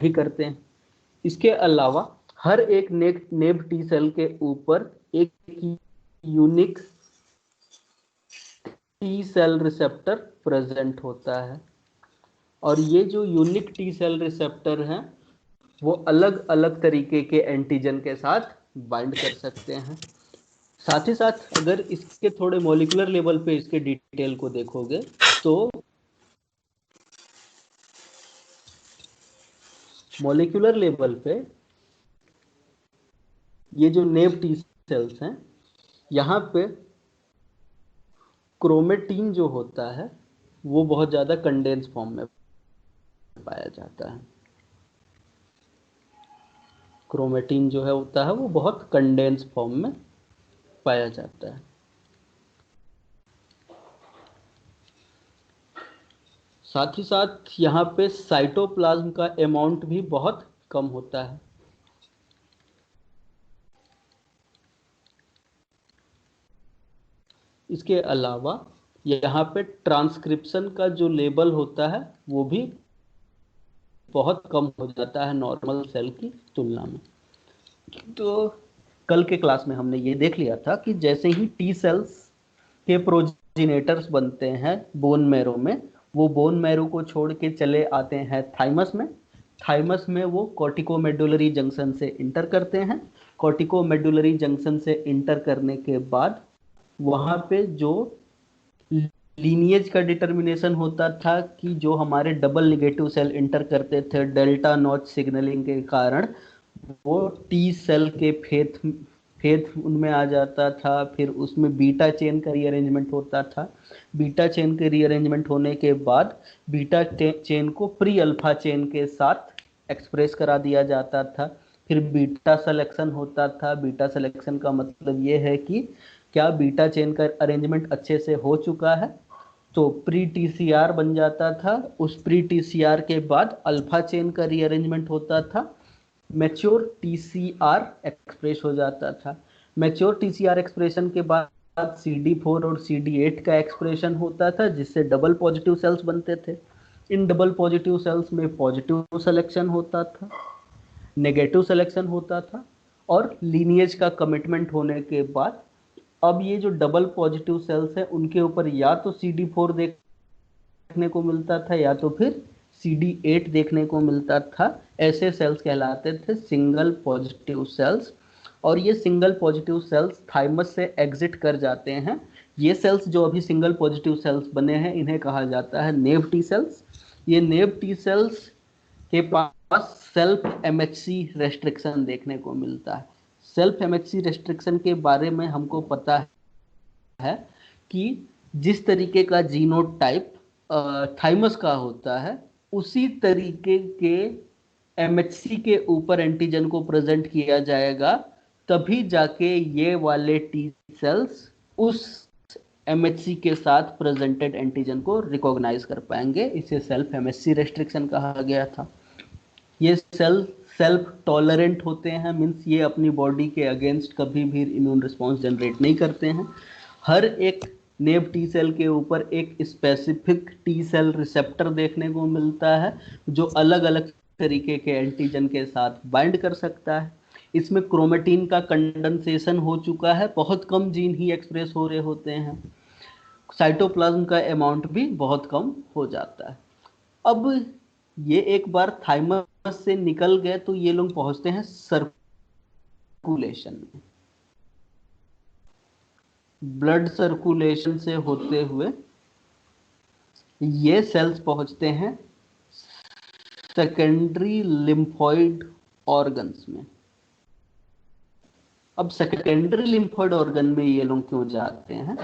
भी करते हैं। इसके अलावा हर एक नेब टी सेल के ऊपर एक unique T cell receptor present होता है, और ये जो यूनिक टी सेल रिसेप्टर हैं वो अलग अलग तरीके के एंटीजन के साथ बाइंड कर सकते हैं। साथ ही साथ अगर इसके थोड़े मॉलिक्यूलर लेवल पे इसके डिटेल को देखोगे तो मॉलिक्यूलर लेवल पे ये जो नेब टी सेल्स हैं, यहाँ पे क्रोमेटीन जो होता है वो बहुत ज्यादा कंडेंस फॉर्म में पाया जाता है। क्रोमेटीन जो है होता है वो बहुत कंडेंस फॉर्म में पाया जाता है। साथ ही साथ यहाँ पे साइटोप्लाज्म का अमाउंट भी बहुत कम होता है। इसके अलावा यहाँ पे ट्रांसक्रिप्शन का जो लेवल होता है वो भी बहुत कम हो जाता है नॉर्मल सेल की तुलना में। तो कल के क्लास में हमने ये देख लिया था कि जैसे ही टी सेल्स के प्रोजिनेटर्स बनते हैं बोन मैरो में, वो बोन मैरो को छोड़ के चले आते हैं थाइमस में। थाइमस में वो कॉर्टिकोमेडुलरी जंक्शन से इंटर करते हैं। कॉर्टिकोमेडुलरी जंक्शन से इंटर करने के बाद वहां पे जो लीनिएज का डिटर्मिनेशन होता था कि जो हमारे डबल निगेटिव सेल इंटर करते थे डेल्टा नॉच सिग्नलिंग के कारण, वो टी सेल के फेथ फेथ उनमें आ जाता था। फिर उसमें बीटा चेन का रीअरेंजमेंट होता था। बीटा चेन के रीअरेंजमेंट होने के बाद बीटा चेन को प्री अल्फा चेन के साथ एक्सप्रेस करा दिया जाता था। फिर बीटा सिलेक्शन होता था। बीटा सिलेक्शन का मतलब ये है कि क्या बीटा चेन का अरेंजमेंट अच्छे से हो चुका है, तो प्री टीसीआर बन जाता था। उस प्री टीसीआर के बाद अल्फा चेन का रीअरेंजमेंट होता था। मैच्योर टीसीआर एक्सप्रेस हो जाता था। मैच्योर टीसीआर एक्सप्रेशन के बाद CD4 और CD8 का एक्सप्रेशन होता था, जिससे डबल पॉजिटिव सेल्स बनते थे। इन डबल पॉजिटिव सेल्स में पॉजिटिव सिलेक्शन होता था, नेगेटिव सिलेक्शन होता था, और लीनिएज का कमिटमेंट होने के बाद अब ये जो डबल पॉजिटिव सेल्स हैं उनके ऊपर या तो CD4 देखने को मिलता था या तो फिर CD8 देखने को मिलता था। ऐसे सेल्स कहलाते थे सिंगल पॉजिटिव सेल्स। और ये सिंगल पॉजिटिव सेल्स थाइमस से एग्जिट कर जाते हैं। ये सेल्स जो अभी सिंगल पॉजिटिव सेल्स बने हैं इन्हें कहा जाता है नेव टी सेल्स। ये नेव टी सेल्स के पास सेल्फ एमएचसी रेस्ट्रिक्शन देखने को मिलता है। सेल्फ एमएचसी रेस्ट्रिक्शन के बारे में हमको पता है कि जिस तरीके का जीनोटाइप थाइमस का होता है, उसी तरीके के एमएचसी के ऊपर एंटीजन को प्रेजेंट किया जाएगा, तभी जाके ये वाले टी सेल्स उस एमएचसी के साथ प्रेजेंटेड एंटीजन को रिकॉग्नाइज कर पाएंगे। इसे सेल्फ एमएचसी रेस्ट्रिक्शन कहा गया था। ये सेल्फ टॉलरेंट होते हैं, मीन्स ये अपनी बॉडी के अगेंस्ट कभी भी इम्यून रिस्पॉन्स जनरेट नहीं करते हैं। हर एक नेब टी सेल के ऊपर एक स्पेसिफिक टी सेल रिसेप्टर देखने को मिलता है जो अलग अलग तरीके के एंटीजन के साथ बाइंड कर सकता है। इसमें क्रोमेटीन का कंडेंसेशन हो चुका है, बहुत कम जीन ही एक्सप्रेस हो रहे होते हैं। साइटोप्लाज्म का अमाउंट भी बहुत कम हो जाता है। अब ये एक बार थाइमस से निकल गए तो ये लोग पहुंचते हैं सर्कुलेशन में। ब्लड सर्कुलेशन से होते हुए ये सेल्स पहुंचते हैं सेकेंडरी लिम्फोइड ऑर्गन्स में। अब सेकेंडरी लिम्फोइड ऑर्गन में ये लोग क्यों जाते हैं,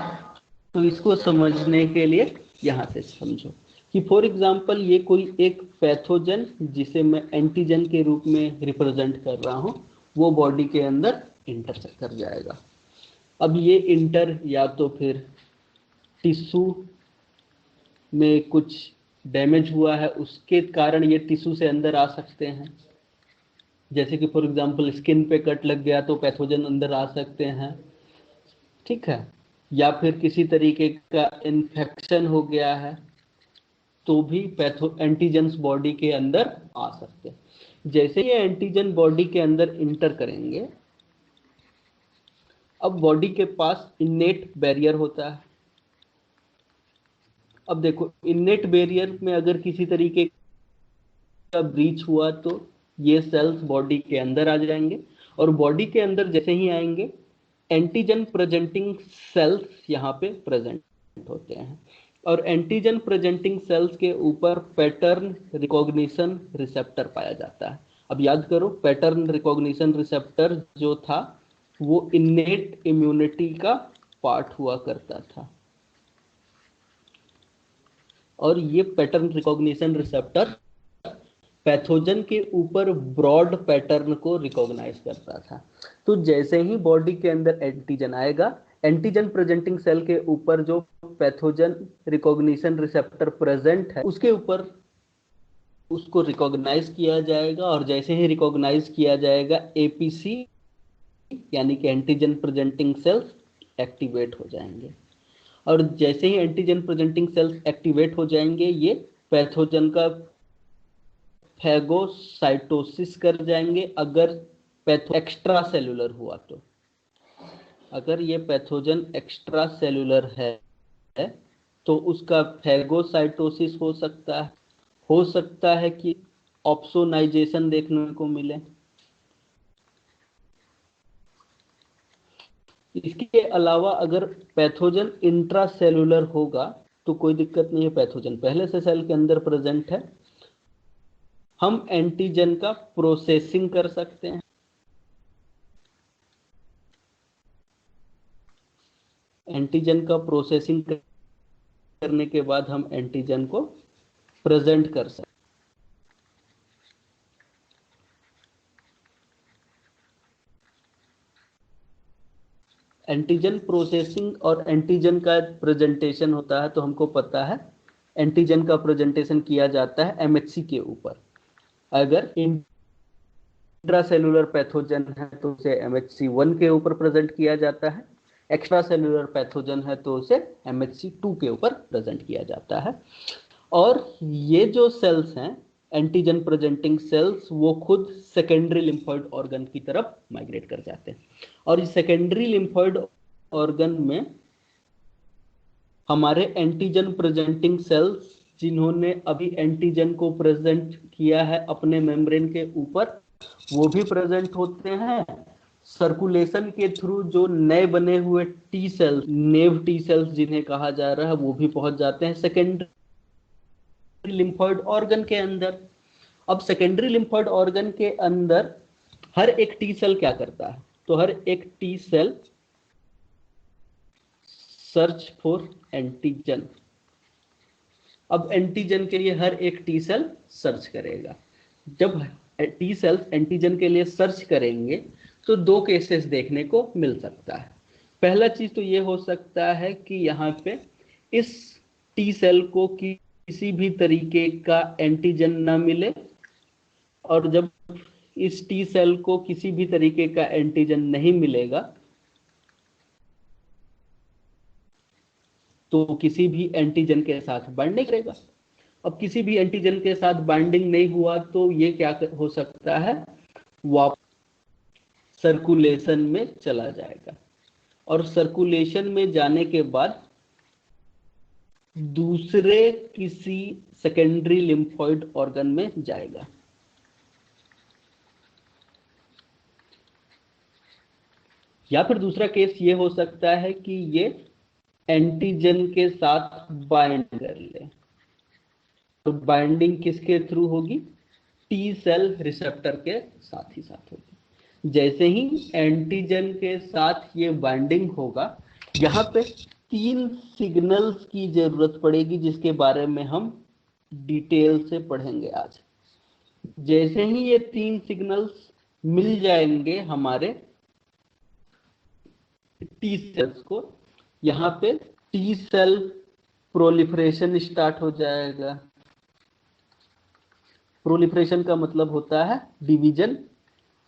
तो इसको समझने के लिए यहां से समझो कि फॉर एग्जांपल ये कोई एक पैथोजन जिसे मैं एंटीजन के रूप में रिप्रेजेंट कर रहा हूं, वो बॉडी के अंदर इंटर कर जाएगा। अब ये इंटर या तो फिर टिश्यू में कुछ डैमेज हुआ है उसके कारण ये टिश्यू से अंदर आ सकते हैं। जैसे कि फॉर एग्जांपल स्किन पे कट लग गया तो पैथोजन अंदर आ सकते हैं, ठीक है। या फिर किसी तरीके का इन्फेक्शन हो गया है तो भी एंटीजेंस बॉडी के अंदर आ सकते हैं। जैसे ये एंटीजन बॉडी के अंदर इंटर करेंगे, अब बॉडी के पास इन्नेट बैरियर होता है। अब देखो, इन्नेट बैरियर में अगर किसी तरीके का ब्रीच हुआ तो ये सेल्स बॉडी के अंदर आ जाएंगे, और बॉडी के अंदर जैसे ही आएंगे एंटीजन प्रेजेंटिंग सेल्स यहाँ पे प्रेजेंट होते हैं, और एंटीजन प्रेजेंटिंग सेल्स के ऊपर पैटर्न रिकॉग्निशन रिसेप्टर पाया जाता है। अब याद करो, पैटर्न रिकॉग्निशन रिसेप्टर जो था वो इन्नेट इम्यूनिटी का पार्ट हुआ करता था, और ये पैटर्न रिकॉग्निशन रिसेप्टर पैथोजन के ऊपर ब्रॉड पैटर्न को रिकॉग्नाइज करता था। तो जैसे ही बॉडी के अंदर एंटीजन आएगा, एंटीजन प्रेजेंटिंग सेल के ऊपर जो पैथोजन रिकॉग्निशन रिसेप्टर प्रेजेंट है उसके ऊपर उसको रिकॉग्नाइज किया जाएगा, और जैसे ही रिकॉग्नाइज किया जाएगा एपीसी यानी कि एंटीजन प्रेजेंटिंग सेल्स एक्टिवेट हो जाएंगे, और जैसे ही एंटीजन प्रेजेंटिंग सेल्स एक्टिवेट हो जाएंगे ये पैथोजन का फैगोसाइटोसिस कर जाएंगे। अगर पैथो एक्स्ट्रा सेलुलर हुआ तो, अगर ये पैथोजन एक्स्ट्रा सेलुलर है तो उसका फैगोसाइटोसिस हो सकता है कि ऑप्सोनाइजेशन देखने को मिले। इसके अलावा अगर पैथोजन इंट्रासेलुलर होगा तो कोई दिक्कत नहीं है, पैथोजन पहले से सेल के अंदर प्रेजेंट है, हम एंटीजन का प्रोसेसिंग कर सकते हैं। एंटीजन का प्रोसेसिंग करने के बाद हम एंटीजन को प्रेजेंट कर सकते हैं। एंटीजन प्रोसेसिंग और एंटीजन का प्रेजेंटेशन होता है, तो हमको पता है एंटीजन का प्रेजेंटेशन किया जाता है एमएचसी के ऊपर। अगर इंट्रासेलुलर पैथोजन है तो उसे MHC1 के ऊपर प्रेजेंट किया जाता है, एक्स्ट्रा सेलुलर पैथोजन है तो उसे MHC2 के ऊपर प्रेजेंट किया जाता है। और ये जो सेल्स हैं एंटीजन प्रेजेंटिंग सेल्स, वो खुद सेकेंडरी लिम्फोइड ऑर्गन की तरफ माइग्रेट कर जाते हैं, और इस सेकेंडरी लिम्फोइड ऑर्गन में हमारे एंटीजन प्रेजेंटिंग सेल्स जिन्होंने अभी एंटीजन को प्रेजेंट किया है अपने मेम्ब्रेन के ऊपर, वो भी प्रेजेंट होते हैं। सर्कुलेशन के थ्रू जो नए बने हुए टी सेल्स, नेव टी सेल्स जिन्हें कहा जा रहा है, वो भी पहुंच जाते हैं सेकेंडरी लिम्फोइड ऑर्गन के अंदर। अब सेकेंडरी लिम्फोइड ऑर्गन के अंदर हर एक टी सेल क्या करता है, तो हर एक T cell search for antigen. अब एंटीजन के लिए हर एक टी सेल सर्च करेगा। जब टी सेल्स एंटीजन के लिए सर्च करेंगे तो दो केसेस देखने को मिल सकता है। पहला चीज तो ये हो सकता है कि यहाँ पे इस टी सेल को किसी भी तरीके का एंटीजन ना मिले, और जब इस टी सेल को किसी भी तरीके का एंटीजन नहीं मिलेगा तो किसी भी एंटीजन के साथ बाइंड नहीं करेगा। अब किसी भी एंटीजन के साथ बाइंडिंग नहीं हुआ तो ये क्या हो सकता है, वापस सर्कुलेशन में चला जाएगा, और सर्कुलेशन में जाने के बाद दूसरे किसी सेकेंडरी लिम्फोइड ऑर्गन में जाएगा। या फिर दूसरा केस ये हो सकता है कि ये एंटीजन के साथ बाइंड कर ले, तो बाइंडिंग किसके थ्रू होगी, टी सेल रिसेप्टर के साथ ही साथ होगी। जैसे ही एंटीजन के साथ ये बाइंडिंग होगा, यहाँ पे 3 सिग्नल्स की जरूरत पड़ेगी जिसके बारे में हम डिटेल से पढ़ेंगे आज। जैसे ही ये 3 सिग्नल्स मिल जाएंगे हमारे टी सेल्स को, यहाँ पे टी सेल प्रोलिफरेशन स्टार्ट हो जाएगा। प्रोलिफरेशन का मतलब होता है डिवीजन,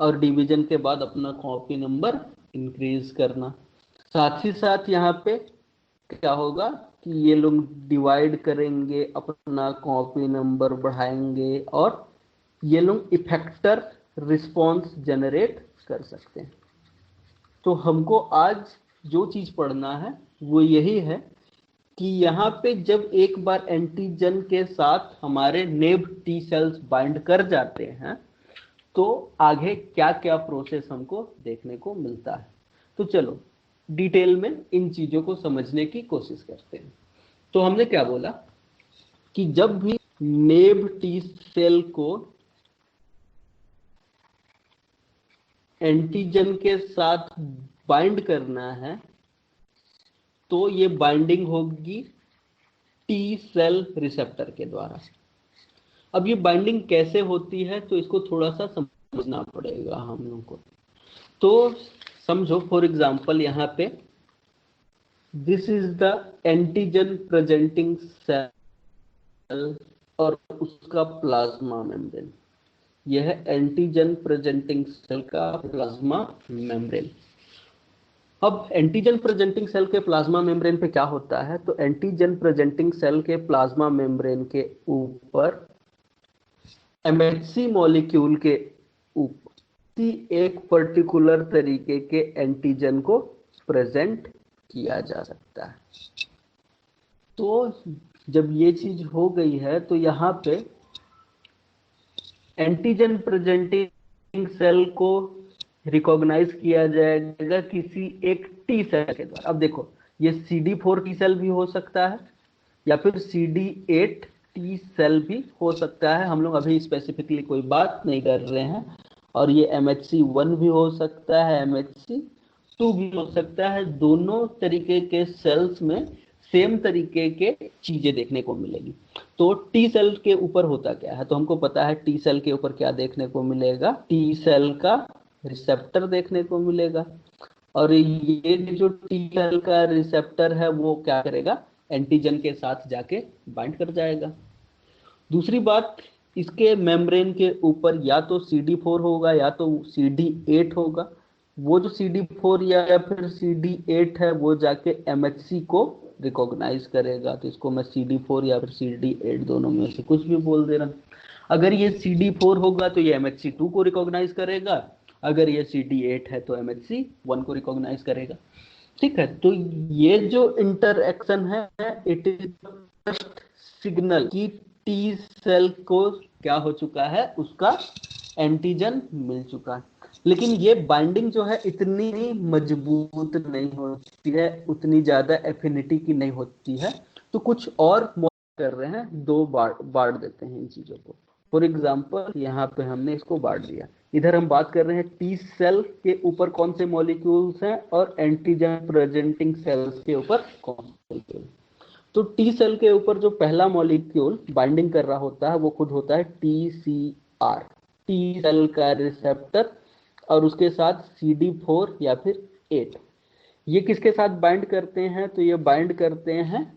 और डिवीजन के बाद अपना कॉपी नंबर इंक्रीज करना। साथ ही साथ यहाँ पे क्या होगा, कि ये लोग डिवाइड करेंगे, अपना कॉपी नंबर बढ़ाएंगे और ये लोग इफेक्टर रिस्पॉन्स जनरेट कर सकते हैं। तो हमको आज जो चीज पढ़ना है वो यही है कि यहाँ पे जब एक बार एंटीजन के साथ हमारे नेब टी सेल्स बाइंड कर जाते हैं तो आगे क्या क्या प्रोसेस हमको देखने को मिलता है। तो चलो डिटेल में इन चीजों को समझने की कोशिश करते हैं। तो हमने क्या बोला कि जब भी नेब टी सेल को एंटीजन के साथ बाइंड करना है तो ये बाइंडिंग होगी टी सेल रिसेप्टर के द्वारा। अब ये बाइंडिंग कैसे होती है तो इसको थोड़ा सा समझना पड़ेगा हम लोग को। तो समझो फॉर एग्जांपल यहाँ पे this is the antigen presenting cell और उसका प्लाज्मा मेम्ब्रेन। यह है एंटीजन प्रेजेंटिंग सेल का प्लाज्मा मेम्ब्रेन। अब एंटीजन प्रेजेंटिंग सेल के प्लाज्मा मेम्ब्रेन पे क्या होता है, तो एंटीजन प्रेजेंटिंग सेल के प्लाज्मा मेम्ब्रेन के ऊपर एमएचसी मॉलिक्यूल के ऊपर एक पर्टिकुलर तरीके के एंटीजन को प्रेजेंट किया जा सकता है। तो जब ये चीज हो गई है तो यहाँ पे एंटीजन प्रेजेंटिंग सेल को रिकॉग्नाइज किया जाएगा किसी एक टी सेल के द्वारा। अब देखो ये CD4 टी सेल भी हो सकता है या फिर CD8 टी सेल भी हो सकता है, हम लोग अभी स्पेसिफिकली कोई बात नहीं कर रहे हैं। और ये MHC1 भी हो सकता है, MHC2 भी हो सकता है। दोनों तरीके के सेल्स में सेम तरीके के चीजें देखने को मिलेगी। तो टी सेल के ऊपर होता क्या है, तो हमको पता है टी सेल के ऊपर क्या देखने को मिलेगा, टी सेल का रिसेप्टर देखने को मिलेगा। और ये जो टी सेल का रिसेप्टर है वो क्या करेगा, एंटीजन के साथ जाके बाइंड कर जाएगा। दूसरी बात, इसके मेम्ब्रेन के ऊपर या तो CD4 होगा या तो CD8 होगा। वो जो CD4 या फिर CD8 है वो जाके MHC को रिकॉग्नाइज करेगा। तो इसको मैं CD4 या फिर CD8 दोनों में से कुछ भी बोल दे रहा हूँ। अगर ये CD4 होगा तो ये MHC2 को रिकॉग्नाइज करेगा, अगर ये CD8 है तो MHC1 को रिकॉग्नाइज करेगा। ठीक है, तो ये जो इंटरएक्शन है इट इज फर्स्ट सिग्नल कि टी सेल को क्या हो चुका है, उसका एंटीजन मिल चुका है। लेकिन ये बाइंडिंग जो है इतनी मजबूत नहीं होती है, उतनी ज्यादा एफिनिटी की नहीं होती है। तो कुछ और कर रहे हैं, दो बांट देते हैं इन चीजों को। फॉर एग्जाम्पल यहाँ पे हमने इसको बांट दिया। इधर हम बात कर रहे हैं टी सेल के ऊपर कौन से मॉलिक्यूल्स हैं और एंटीजन प्रेजेंटिंग सेल्स के ऊपर कौन से मॉलिक्यूल। तो टी सेल के ऊपर जो पहला मॉलिक्यूल बाइंडिंग कर रहा होता है वो खुद होता है TCR, टी सेल का रिसेप्टर, और उसके साथ CD4 या फिर 8। ये किसके साथ बाइंड करते हैं, तो ये बाइंड करते हैं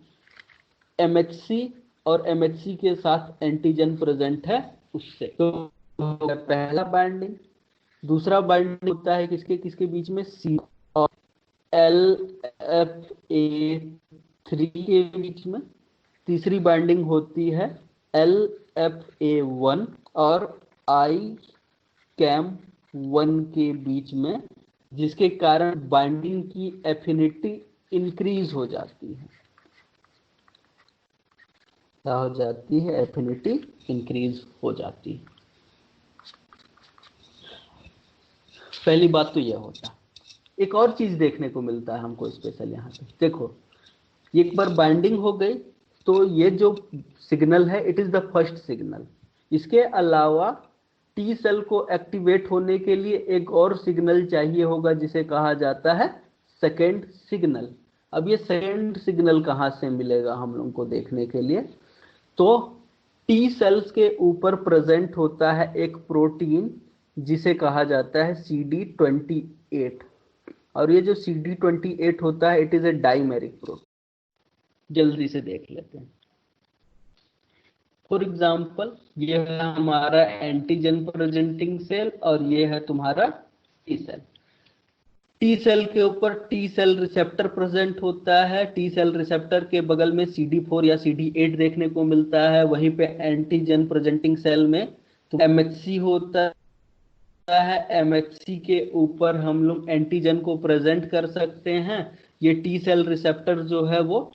MHC, और MHC के साथ एंटीजन प्रेजेंट है उससे। तो पहला बाइंडिंग। दूसरा बाइंडिंग होता है किसके किसके बीच में, C और LFA3 के बीच में। तीसरी बाइंडिंग होती है LFA1 और ICAM1 के बीच में, जिसके कारण बाइंडिंग की एफिनिटी इंक्रीज हो जाती है। क्या हो जाती है, एफिनिटी इंक्रीज हो जाती है। पहली बात तो यह होता है। एक और चीज देखने को मिलता है हमको स्पेशल यहाँ पे, देखो एक बार बाइंडिंग हो गई तो ये जो सिग्नल है it is the first signal. इसके अलावा टी सेल को एक्टिवेट होने के लिए एक और सिग्नल चाहिए होगा जिसे कहा जाता है सेकेंड सिग्नल। अब ये सेकेंड सिग्नल कहाँ से मिलेगा हम लोग को देखने के लिए, तो टी सेल्स के ऊपर प्रेजेंट होता है एक प्रोटीन जिसे कहा जाता है CD28। और ये जो CD28 होता है it is a dimeric protein. जल्दी से देख लेते हैं। फॉर एग्जाम्पल ये है हमारा एंटीजन प्रेजेंटिंग सेल और ये है तुम्हारा टी सेल। टी सेल के ऊपर टी सेल रिसेप्टर प्रेजेंट होता है, टी सेल रिसेप्टर के बगल में CD4 या CD8 देखने को मिलता है, वहीं पे एंटीजन प्रेजेंटिंग सेल में तो MHC होता है, MHC के ऊपर हम लोग एंटीजन को प्रेजेंट कर सकते हैं। ये टी सेल रिसेप्टर जो है वो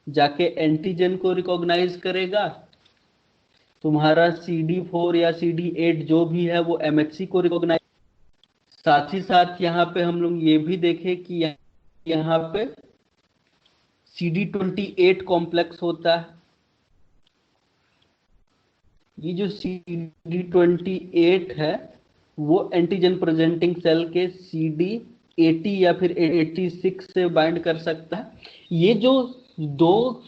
जाके एंटीजन को रिकॉग्नाइज करेगा, तुम्हारा CD4 या CD8 जो भी है वो MHC को रिकॉग्नाइज। साथ ही साथ यहाँ पे हम लोग ये भी देखें कि यहाँ पे CD28 कॉम्प्लेक्स होता है। ये जो CD28 है वो एंटीजन प्रेजेंटिंग सेल के CD80 या फिर 86 से बाइंड कर सकता है। ये जो दो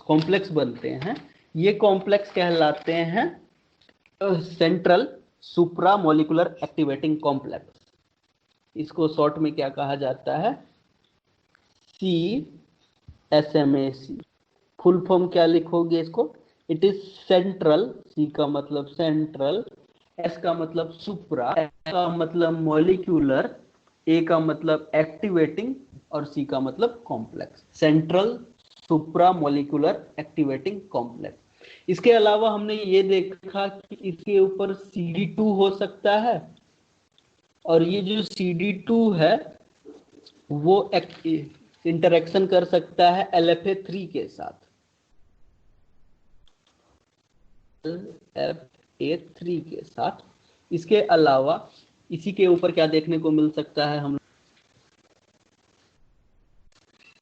कॉम्प्लेक्स बनते हैं ये कॉम्प्लेक्स कहलाते हैं सेंट्रल सुप्रा मॉलिक्यूलर एक्टिवेटिंग कॉम्प्लेक्स। इसको शॉर्ट में क्या कहा जाता है, CSMAC। फुल फॉर्म क्या लिखोगे इसको, इट इज सेंट्रल, सी का मतलब सेंट्रल, एस का मतलब सुप्रा, एस का मतलब मॉलिक्यूलर, ए का मतलब एक्टिवेटिंग और सी का मतलब कॉम्प्लेक्स। सेंट्रल सुप्रा मॉलिक्यूलर एक्टिवेटिंग कॉम्प्लेक्स। इसके अलावा हमने ये देखा कि इसके ऊपर CD2 हो सकता है और ये जो CD2 है वो इंटरेक्शन कर सकता है LFA3 के साथ, LFA3 के साथ। इसके अलावा इसी के ऊपर क्या देखने को मिल सकता है, हम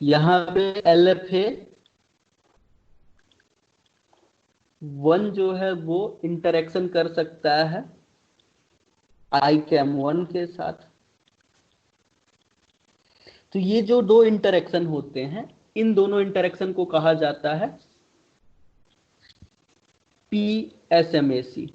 यहाँ पे LFA1 जो है वो इंटरेक्शन कर सकता है ICAM1 के साथ। तो ये जो दो इंटरेक्शन होते हैं इन दोनों इंटरेक्शन को कहा जाता है PSMAC।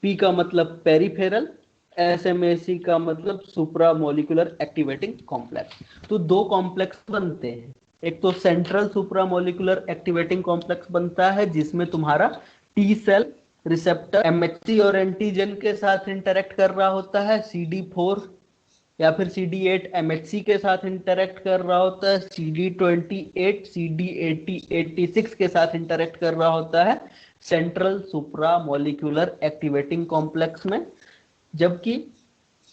P का मतलब पेरिफेरल, SMAC का मतलब सुप्रा मॉलिक्यूलर एक्टिवेटिंग कॉम्प्लेक्स। तो दो कॉम्प्लेक्स बनते हैं, एक तो सेंट्रल सुप्रा मॉलिक्यूलर एक्टिवेटिंग कॉम्प्लेक्स बनता है जिसमें तुम्हारा टी सेल रिसेप्टर MHC और एंटीजन के साथ इंटरेक्ट कर रहा होता है, CD4 या फिर CD8 MHC के साथ इंटरेक्ट कर रहा होता है, CD28 CD80 86 के साथ इंटरेक्ट कर रहा होता है सेंट्रल सुप्रा मॉलिक्यूलर एक्टिवेटिंग कॉम्प्लेक्स में। जबकि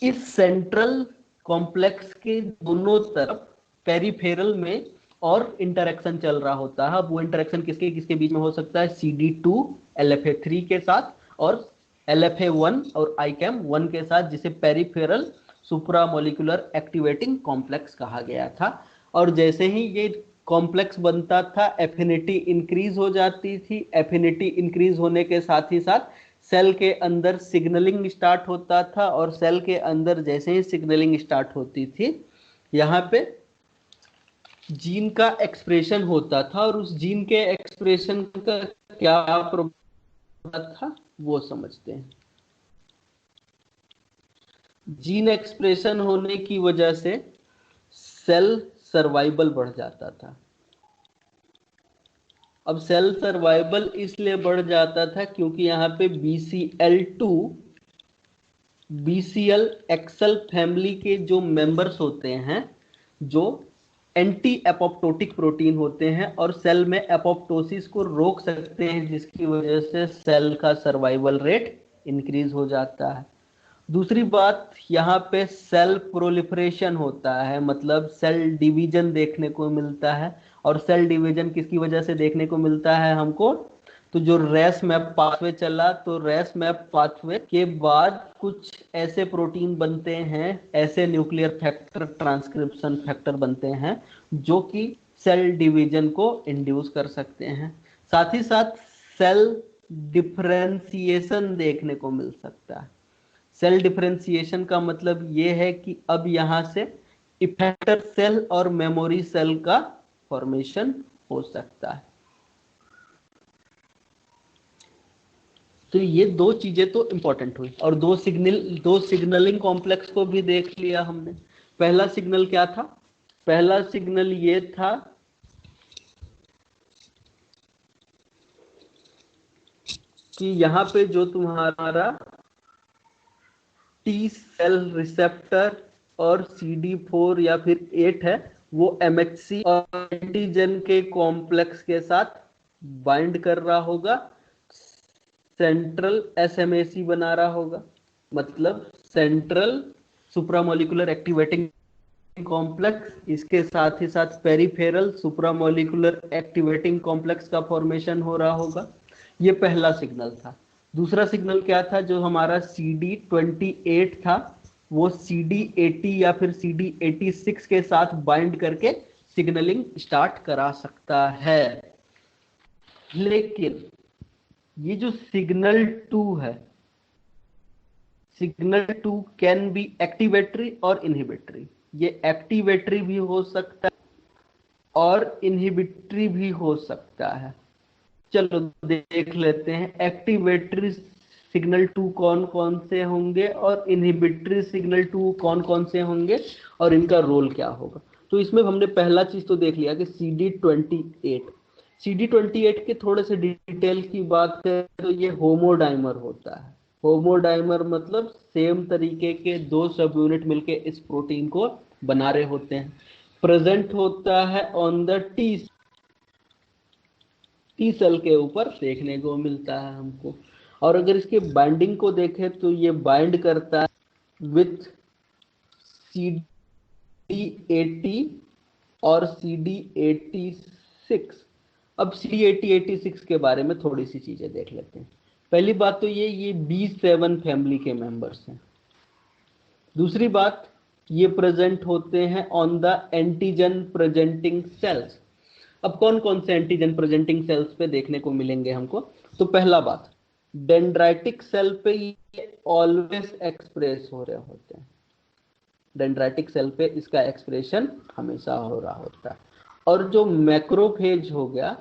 इस सेंट्रल कॉम्प्लेक्स के दोनों तरफ पेरिफेरल में और इंटरेक्शन चल रहा होता है। वो इंटरेक्शन किसके किसके बीच में हो सकता है, CD2 LFA3 के साथ और LFA1 और ICAM1 के साथ, जिसे पेरिफेरल सुप्रा मॉलिक्यूलर एक्टिवेटिंग कॉम्प्लेक्स कहा गया था। और जैसे ही ये कॉम्प्लेक्स बनता था एफिनिटी इंक्रीज हो जाती थी, एफिनिटी इंक्रीज होने के साथ ही साथ सेल के अंदर सिग्नलिंग स्टार्ट होता था और सेल के अंदर जैसे ही सिग्नलिंग स्टार्ट होती थी यहाँ पे जीन का एक्सप्रेशन होता था और उस जीन के एक्सप्रेशन का क्या प्रभाव था वो समझते हैं। जीन एक्सप्रेशन होने की वजह से सेल सर्वाइवल बढ़ जाता था। अब सेल सर्वाइवल इसलिए बढ़ जाता था क्योंकि यहाँ पे BCL2 BCL एक्सल फैमिली के जो मेंबर्स होते हैं जो एंटी एपोप्टोटिक प्रोटीन होते हैं और सेल में एपोप्टोसिस को रोक सकते हैं, जिसकी वजह से सेल का सर्वाइवल रेट इंक्रीज हो जाता है। दूसरी बात, यहाँ पे सेल प्रोलिफरेशन होता है, मतलब सेल डिवीजन देखने को मिलता है। और सेल डिवीजन किसकी वजह से देखने को मिलता है हमको, तो जो रेस मैप पाथवे चला तो रेस मैप पाथवे के बाद कुछ ऐसे प्रोटीन बनते हैं, ऐसे न्यूक्लियर फैक्टर ट्रांसक्रिप्शन फैक्टर बनते हैं जो कि सेल डिवीजन को इंड्यूस कर सकते हैं। साथ ही साथ सेल डिफरेंशिएशन देखने को मिल सकता है। सेल डिफरेंशिएशन का मतलब ये है कि अब यहां से इफेक्टर सेल और मेमोरी सेल का फॉर्मेशन हो सकता है। तो ये दो चीजें तो इंपॉर्टेंट हुई और दो सिग्नलिंग कॉम्प्लेक्स को भी देख लिया हमने। पहला सिग्नल क्या था, पहला सिग्नल ये था कि यहाँ पे जो तुम्हारा टी सेल रिसेप्टर और CD4 या फिर 8 है, वो MHC और एंटीजन के कॉम्प्लेक्स के साथ बाइंड कर रहा होगा, सेंट्रल SMAC बना रहा होगा, मतलब सेंट्रल सुप्रामोलिकुलर एक्टिवेटिंग कॉम्प्लेक्स, इसके साथ ही साथ पेरिफेरल सुप्रामोलिकुलर एक्टिवेटिंग कॉम्प्लेक्स का फॉर्मेशन हो रहा होगा। ये पहला सिग्नल था। दूसरा सिग्नल क्या था? जो हमारा CD28 था, वो CD80 या फिर CD86 के साथ बाइंड करके सिग्नलिंग स्टार्ट करा सकता है। लेकिन ये जो सिग्नल 2 है, सिग्नल 2 कैन बी एक्टिवेटरी और इनहिबिटरी। ये एक्टिवेटरी भी हो सकता है और इनहिबिटरी भी हो सकता है। चलो देख लेते हैं एक्टिवेटरी सिग्नल 2 कौन कौन से होंगे और इनहिबिटरी सिग्नल 2 कौन कौन से होंगे और इनका रोल क्या होगा। तो इसमें हमने पहला चीज तो देख लिया कि CD28 के थोड़े से डिटेल की बात करें तो ये होमोडाइमर होता है। होमोडाइमर मतलब सेम तरीके के दो सब यूनिट मिलके इस प्रोटीन को बना रहे होते हैं। प्रेजेंट होता है ऑन द टी सेल के ऊपर देखने को मिलता है हमको। और अगर इसके बाइंडिंग को देखें तो ये बाइंड करता है विथ CD80 और CD86। अब CD80-86 के बारे में थोड़ी सी चीजें देख लेते हैं। पहली बात तो ये B7 फैमिली के मेंबर्स हैं। दूसरी बात, ये प्रेजेंट होते हैं on the antigen presenting sales. अब कौन कौन से एंटीजन प्रेजेंटिंग सेल्स पे देखने को मिलेंगे हमको? तो पहला बात, डेंड्राइटिक सेल पे ये ऑलवेज एक्सप्रेस हो रहे होते हैं। डेंड्राइटिक सेल पे इसका एक्सप्रेशन हमेशा हो रहा होता है। और जो मैक्रोफेज हो गया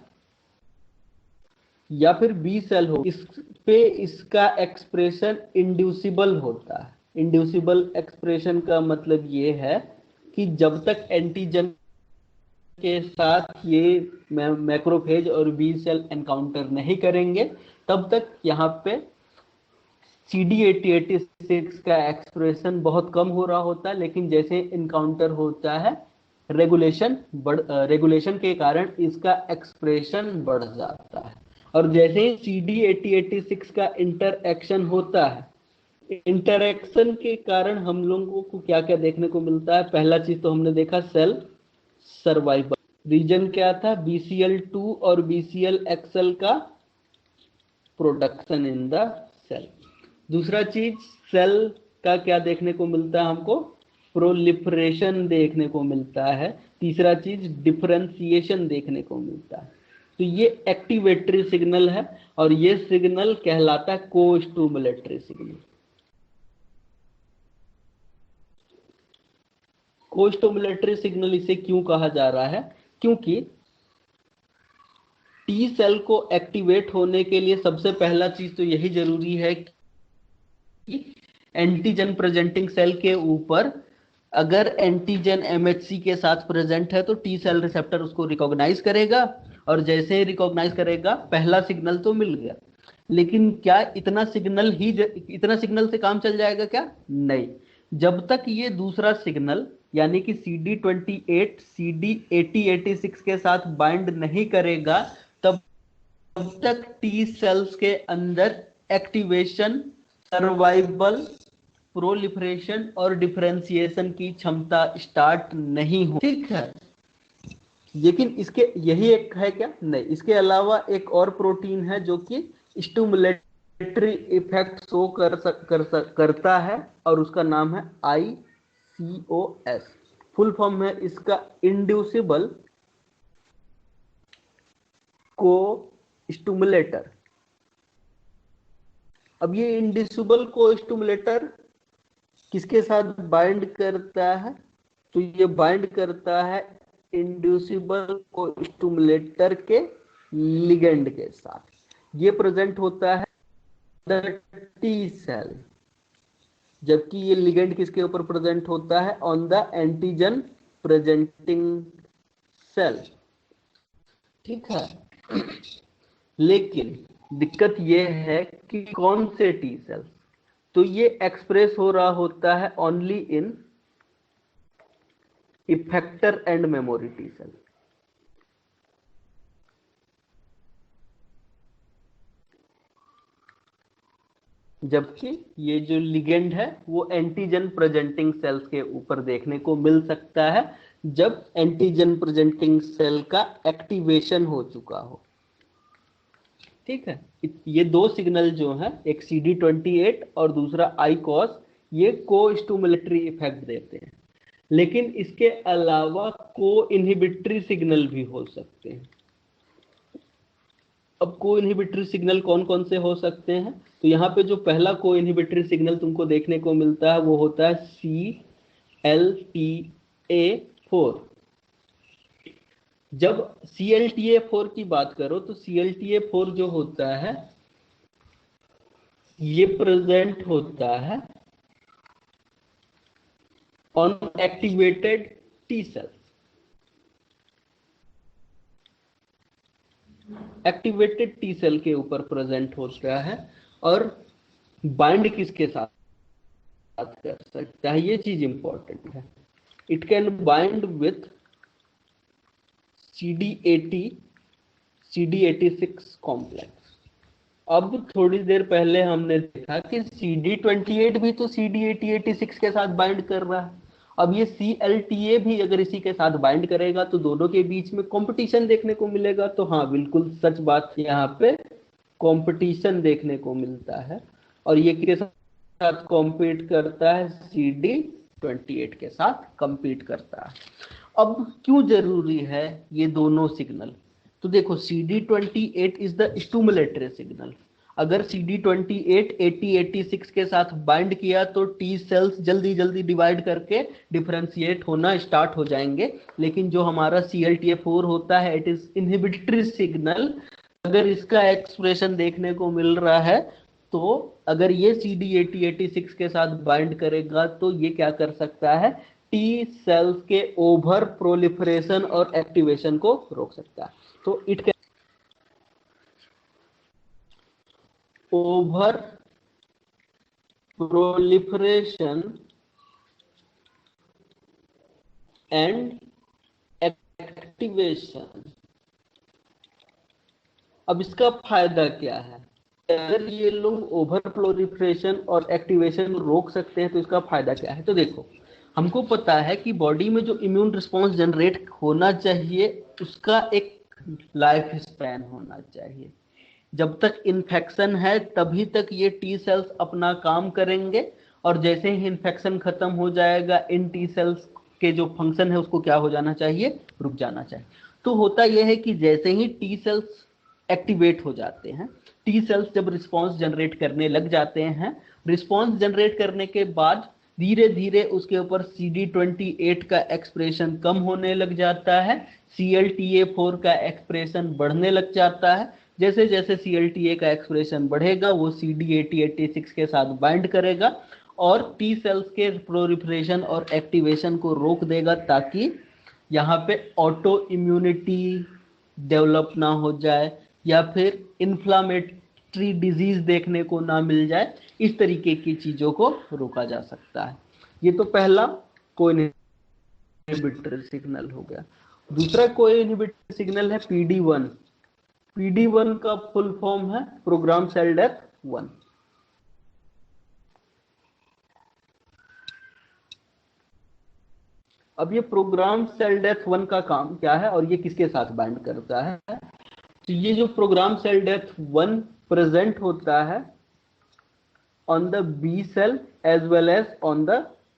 या फिर बी सेल हो, इस पे इसका एक्सप्रेशन इंड्यूसिबल होता है। इंड्यूसिबल एक्सप्रेशन का मतलब ये है कि जब तक एंटीजन के साथ ये मैक्रोफेज और बी सेल एनकाउंटर नहीं करेंगे, तब तक यहाँ पे CD80-86 का एक्सप्रेशन बहुत कम हो रहा होता है। लेकिन जैसे इनकाउंटर होता है, रेगुलेशन के कारण इसका एक्सप्रेशन बढ़ जाता है। और जैसे ही CD80-86 का इंटरएक्शन होता है, इंटरएक्शन के कारण हम लोगों को क्या क्या देखने को मिलता है? पहला चीज तो हमने देखा सेल सर्वाइवल। रीजन क्या था? BCL2 और BCL-XL का प्रोडक्शन इन द सेल। दूसरा चीज सेल का क्या देखने को मिलता है हमको? प्रोलिफरेशन देखने को मिलता है। तीसरा चीज डिफरेंशिएशन देखने को मिलता है। तो ये एक्टिवेटरी सिग्नल है और ये सिग्नल कहलाता है को-स्टिमुलेटरी सिग्नल। को-स्टिमुलेटरी सिग्नल इसे क्यों कहा जा रहा है? क्योंकि टी सेल को एक्टिवेट होने के लिए सबसे पहला चीज तो यही जरूरी है कि एंटीजन प्रेजेंटिंग सेल के ऊपर अगर एंटीजन MHC के साथ प्रेजेंट है तो टी सेल रिसेप्टर उसको रिकॉग्नाइज करेगा। और जैसे ही रिकॉग्नाइज करेगा, पहला सिग्नल तो मिल गया, लेकिन क्या इतना सिग्नल से काम चल जाएगा क्या? नहीं। जब तक ये दूसरा सिग्नल यानी कि CD28 CD80-86 के साथ बाइंड नहीं करेगा, तब तक टी सेल्स के अंदर एक्टिवेशन, सर्वाइवल, प्रोलिफरेशन और डिफरेंशिएशन की क्षमता स्टार्ट नहीं हो। ठीक है, लेकिन इसके यही एक है क्या? नहीं, इसके अलावा एक और प्रोटीन है जो कि स्टिमुलेटरी इफेक्ट शो करता है और उसका नाम है ICOS। फुल फॉर्म है इसका इंड्यूसिबल को स्टिमुलेटर। अब ये इंड्यूसिबल को स्टिमुलेटर किसके साथ बाइंड करता है? तो ये बाइंड करता है इंड्यूसिबल को स्टिमुलेटर के लिगेंड के साथ। ये प्रेजेंट होता है टी सेल, जबकि ये लिगेंड किसके ऊपर प्रेजेंट होता है? On the antigen presenting cell. ठीक है, लेकिन दिक्कत ये है कि कौन से टी सेल? तो ये एक्सप्रेस हो रहा होता है only in effector and memory T cell. जबकि ये जो लिगेंड है वो एंटीजन प्रेजेंटिंग सेल्स के ऊपर देखने को मिल सकता है, जब एंटीजन प्रेजेंटिंग सेल का एक्टिवेशन हो चुका हो। ठीक है, ये दो सिग्नल जो है, एक CD28 और दूसरा आईकॉस, ये को स्टिमुलेटरी इफेक्ट देते हैं। लेकिन इसके अलावा को इनहिबिटरी सिग्नल भी हो सकते हैं। अब को इनहिबिटरी सिग्नल कौन कौन से हो सकते हैं? तो यहाँ पे जो पहला को इनहिबिटरी सिग्नल तुमको देखने को मिलता है वो होता है CLTA4। जब CLTA4 की बात करो तो CLTA4 जो होता है ये प्रेजेंट होता है on activated T cells. Activated T cell के ऊपर प्रेजेंट होता है और बाइंड किसके साथ कर सकता है, ये चीज इंपॉर्टेंट है। It can bind with CD86 complex. अब थोड़ी देर पहले हमने देखा कि CD28 भी तो CD86 के साथ बाइंड कर रहा है। अब ये CLTA भी अगर इसी के साथ बाइंड करेगा तो दोनों के बीच में कंपटीशन देखने को मिलेगा। तो हाँ, बिल्कुल सच बात, यहाँ पे कंपटीशन देखने को मिलता है। और ये किसके साथ कॉम्पीट करता है? CD28 के साथ कम्पीट करता है। अब क्यों जरूरी है ये दोनों सिग्नल? तो देखो, CD28 is the stimulatory signal. अगर CD28 8086 के साथ बाइंड किया तो टी सेल्स जल्दी जल्दी डिवाइड करके डिफरेंशिएट होना स्टार्ट हो जाएंगे। लेकिन जो हमारा CLTA4 होता है, इट इज इनहिबिटरी सिग्नल। अगर इसका एक्सप्रेशन देखने को मिल रहा है तो अगर ये CD8086 के साथ बाइंड करेगा तो ये क्या कर सकता है? टी सेल्स के ओवर प्रोलिफरेशन और एक्टिवेशन को रोक सकता है। तो it can over proliferation and activation. अब इसका फायदा क्या है? अगर ये लोग ओवर प्रोलिफरेशन और एक्टिवेशन रोक सकते हैं तो इसका फायदा क्या है? तो देखो, हमको पता है कि बॉडी में जो इम्यून रिस्पॉन्स जनरेट होना चाहिए उसका एक लाइफ स्पैन होना चाहिए। जब तक इन्फेक्शन है तभी तक ये टी सेल्स अपना काम करेंगे, और जैसे ही इन्फेक्शन खत्म हो जाएगा इन टी सेल्स के जो फंक्शन है उसको क्या हो जाना चाहिए? रुक जाना चाहिए। तो होता यह है कि जैसे ही टी सेल्स एक्टिवेट हो जाते हैं, टी सेल्स जब रिस्पॉन्स जनरेट करने लग जाते हैं, रिस्पॉन्स जनरेट करने के बाद धीरे धीरे उसके ऊपर CD28 का एक्सप्रेशन कम होने लग जाता है, CLTA4 का एक्सप्रेशन बढ़ने लग जाता है। जैसे जैसे CLTA का एक्सप्रेशन बढ़ेगा वो CD8086 के साथ बाइंड करेगा और टी सेल्स के प्रोलिफरेशन और एक्टिवेशन को रोक देगा, ताकि यहाँ पे ऑटो इम्यूनिटी डेवलप ना हो जाए या फिर इन्फ्लामेटरी डिजीज देखने को ना मिल जाए। इस तरीके की चीजों को रोका जा सकता है। ये तो पहला कोइनहिबिटर सिग्नल हो गया। दूसरा कोइनहिबिटर सिग्नल है PD1। PD1 का फुल फॉर्म है प्रोग्राम सेल डेथ 1। अब ये प्रोग्राम सेल डेथ 1 का काम क्या है और ये किसके साथ बाइंड करता है? तो ये जो प्रोग्राम सेल डेथ 1 प्रेजेंट होता है on the B cell as well as on the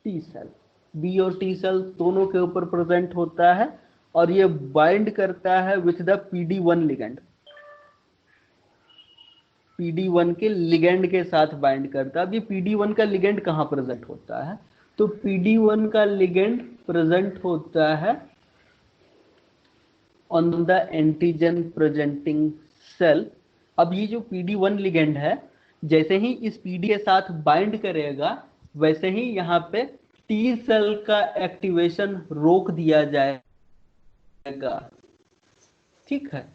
T cell. B और टी सेल दोनों के ऊपर प्रेजेंट होता है और ये बाइंड करता है with the PD1 ligand. PD1 के लिगेंड के साथ बाइंड करता है। अब ये PD1 का लिगेंड कहाँ प्रेजेंट होता है? तो PD1 का लिगेंड प्रेजेंट होता है on the antigen presenting cell. अब ये जो PD1 लिगेंड है, जैसे ही इस PD के साथ बाइंड करेगा वैसे ही यहाँ पे टी सेल का एक्टिवेशन रोक दिया जाएगा। ठीक है,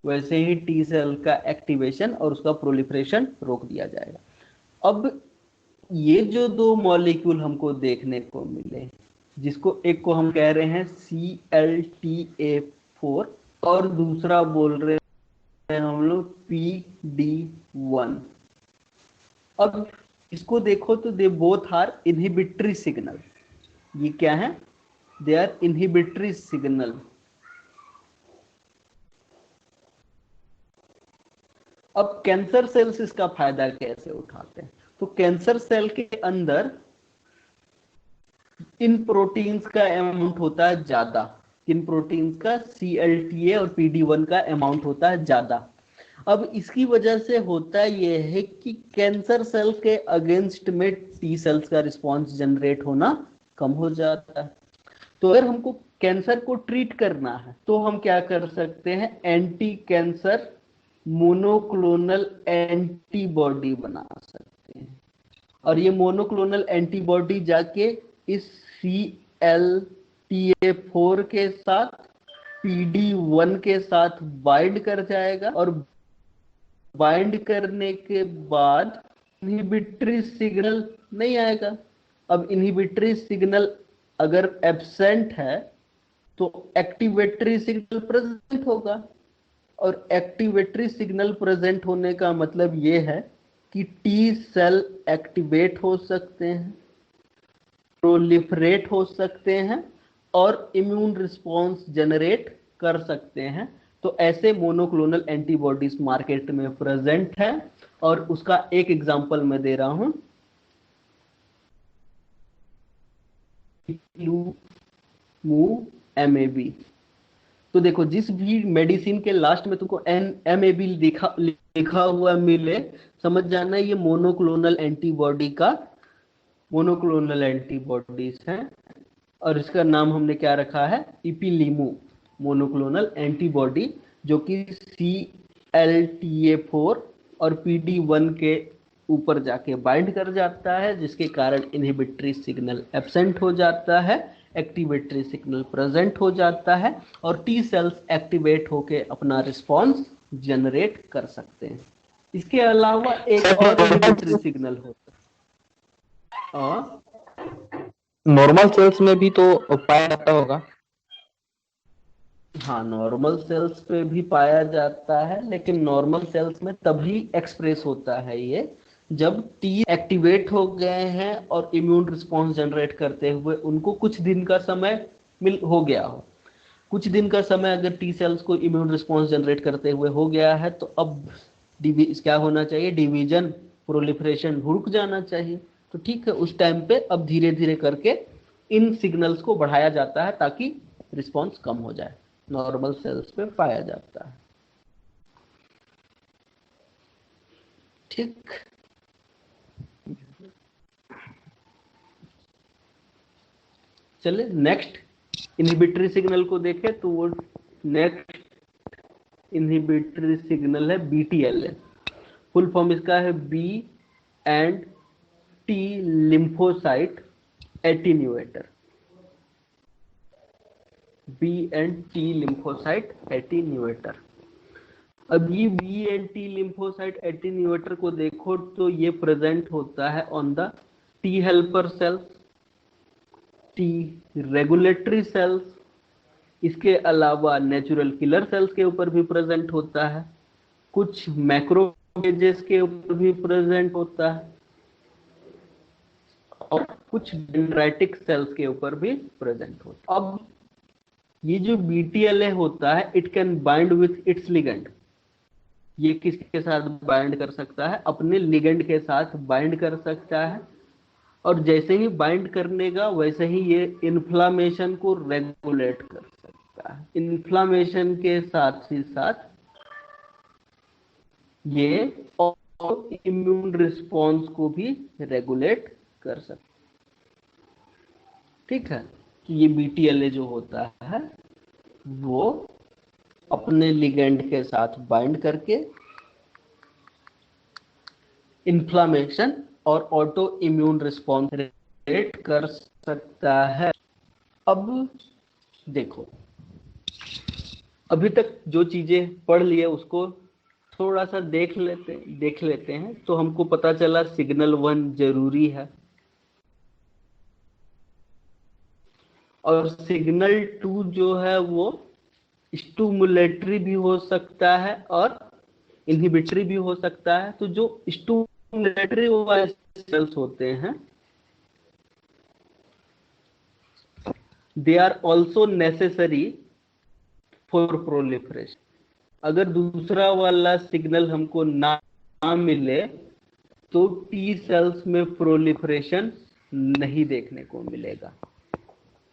वैसे ही टी सेल का एक्टिवेशन और उसका प्रोलिफरेशन रोक दिया जाएगा। अब ये जो दो मॉलिक्यूल हमको देखने को मिले, जिसको एक को हम कह रहे हैं Cl2Ta4 और दूसरा बोल रहे हैं हम लोग PD1। अब इसको देखो तो they both are inhibitory signal. ये क्या है? They are inhibitory signal. अब कैंसर सेल्स इसका फायदा कैसे उठाते हैं? तो कैंसर सेल के अंदर इन प्रोटीन्स का अमाउंट होता है ज्यादा। इन प्रोटीन्स का Clta और PD1 का अमाउंट होता है ज्यादा। अब इसकी वजह से होता यह है कि कैंसर सेल के अगेंस्ट में टी सेल्स का रिस्पॉन्स जनरेट होना कम हो जाता है। तो अगर हमको कैंसर को ट्रीट करना है तो हम क्या कर सकते हैं? एंटी कैंसर मोनोक्लोनल एंटीबॉडी बना सकते हैं। और ये मोनोक्लोनल एंटीबॉडी जाके इस Clta4 के साथ PD1 के साथ बाइंड कर जाएगा और बाइंड करने के बाद इनहिबिटरी सिग्नल नहीं आएगा। अब इनहिबिटरी सिग्नल अगर एब्सेंट है तो एक्टिवेटरी सिग्नल प्रेजेंट होगा, और एक्टिवेटरी सिग्नल प्रेजेंट होने का मतलब ये है कि टी सेल एक्टिवेट हो सकते हैं, प्रोलिफरेट हो सकते हैं और इम्यून रिस्पॉन्स जनरेट कर सकते हैं। तो ऐसे मोनोक्लोनल एंटीबॉडीज मार्केट में प्रेजेंट है, और उसका एक एग्जांपल मैं दे रहा हूं, MAB। तो देखो, जिस भी मेडिसिन के लास्ट में तुमको MAB लिखा हुआ मिले, समझ जाना ये मोनोक्लोनल एंटीबॉडीज हैं। और इसका नाम हमने क्या रखा है? इपिलीमू मोनोक्लोनल एंटीबॉडी, जो कि Clta4 और PD1 के ऊपर जाके बाइंड कर जाता है, जिसके कारण इनहिबिटरी सिग्नल एब्सेंट हो जाता है, एक्टिवेटरी सिग्नल प्रेजेंट हो जाता है, और टी सेल्स एक्टिवेट होके अपना रिस्पॉन्स जनरेट कर सकते हैं। इसके अलावा एक और इनहिबिटरी सिग्नल होता है। नॉर्मल सेल्स में भी तो पाया जाता होगा। हाँ, नॉर्मल सेल्स पे भी पाया जाता है, लेकिन नॉर्मल सेल्स में तभी एक्सप्रेस होता है ये जब टी एक्टिवेट हो गए हैं और इम्यून रिस्पॉन्स जनरेट करते हुए उनको कुछ दिन का समय मिल हो गया हो। कुछ दिन का समय अगर टी सेल्स को इम्यून रिस्पॉन्स जनरेट करते हुए हो गया है, तो अब क्या होना चाहिए? डिवीजन, प्रोलिफरेशन रुक जाना चाहिए। तो ठीक है, उस टाइम पे अब धीरे धीरे करके इन सिग्नल्स को बढ़ाया जाता है ताकि रिस्पॉन्स कम हो जाए। नॉर्मल सेल्स पे पाया जाता है। ठीक, चले नेक्स्ट इनहिबिटरी सिग्नल को देखें। तो वो नेक्स्ट इनहिबिटरी सिग्नल है BTLA। फुल फॉर्म इसका है B and T lymphocyte attenuator. B and T lymphocyte attenuator. अब ये B and T lymphocyte attenuator को देखो तो ये प्रेजेंट होता है on the T helper cells, T regulatory cells, इसके अलावा नेचुरल किलर सेल्स के ऊपर भी प्रेजेंट होता है, कुछ मैक्रोफेजेस के ऊपर भी प्रेजेंट होता है, और कुछ डेंड्राइटिक सेल्स के ऊपर भी प्रेजेंट होता है। अब ये जो BTLA होता है, it can bind with its ligand. ये किसके साथ बाइंड कर सकता है? अपने लिगेंड के साथ बाइंड कर सकता है, और जैसे ही बाइंड करने का वैसे ही ये इन्फ्लामेशन को रेगुलेट कर सकता है। इन्फ्लामेशन के साथ ही साथ ये इम्यून रिस्पॉन्स को भी रेगुलेट कर सकता है। ठीक है, कि ये BTLA जो होता है वो अपने लिगेंड के साथ बाइंड करके इन्फ्लामेशन और ऑटो इम्यून रिस्पॉन्स रेगुलेट कर सकता है। अब देखो, अभी तक जो चीजें पढ़ लिए उसको थोड़ा सा देख लेते हैं। तो हमको पता चला सिग्नल 1 जरूरी है, और सिग्नल 2 जो है वो स्टूमुलेटरी भी हो सकता है और इनहिबिटरी भी हो सकता है। तो जो स्टूमुलेटरी वाले सेल्स होते हैं, they are also necessary for proliferation. अगर दूसरा वाला सिग्नल हमको ना मिले तो टी सेल्स में प्रोलिफरेशन नहीं देखने को मिलेगा।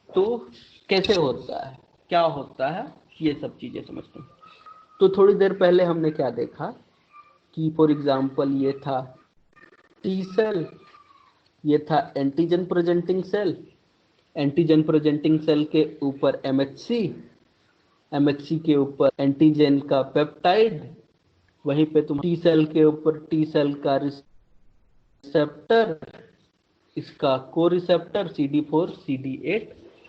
तो कैसे होता है, क्या होता है, ये सब चीजें समझते हैं। तो थोड़ी देर पहले हमने क्या देखा कि फॉर एग्जांपल ये था टी सेल, ये था antigen presenting cell, antigen presenting cell के ऊपर एमएचसी, एमएचसी के ऊपर एंटीजन का पेप्टाइड, वहीं पे तुम टी सेल के ऊपर टी सेल का रिसेप्टर, इसका को रिसेप्टर CD4 CD8,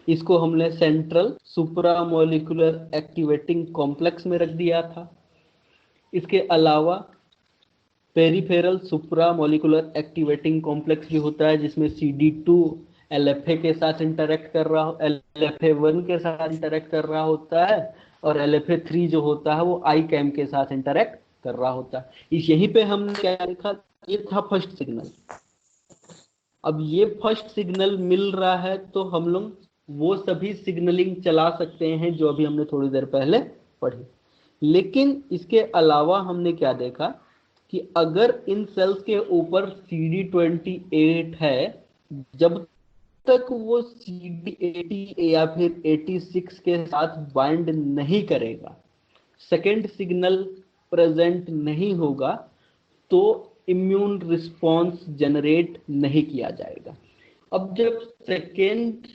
इसको हमने सेंट्रल सुप्रामोलिकुलर एक्टिवेटिंग कॉम्प्लेक्स में रख दिया था। इसके अलावा पेरिफेरल सुप्रामोलिकुलर एक्टिवेटिंग कॉम्प्लेक्स भी होता है, जिसमें CD2 LFA के साथ इंटरेक्ट कर रहा, LFA1 के साथ इंटरेक्ट कर रहा होता है, और LFA3 जो होता है वो ICAM के साथ इंटरेक्ट कर रहा होता है। यहीं पे हमने क्या देखा, ये था फर्स्ट सिग्नल। अब ये फर्स्ट सिग्नल मिल रहा है तो हम लोग वो सभी सिग्नलिंग चला सकते हैं जो अभी हमने थोड़ी देर पहले पढ़ी। लेकिन इसके अलावा हमने क्या देखा कि अगर इन सेल्स के ऊपर CD28 है, जब तक वो CD80 या फिर 86 के साथ बाइंड नहीं करेगा, सेकेंड सिग्नल प्रेजेंट नहीं होगा, तो इम्यून रिस्पॉन्स जनरेट नहीं किया जाएगा। अब जब सेकेंड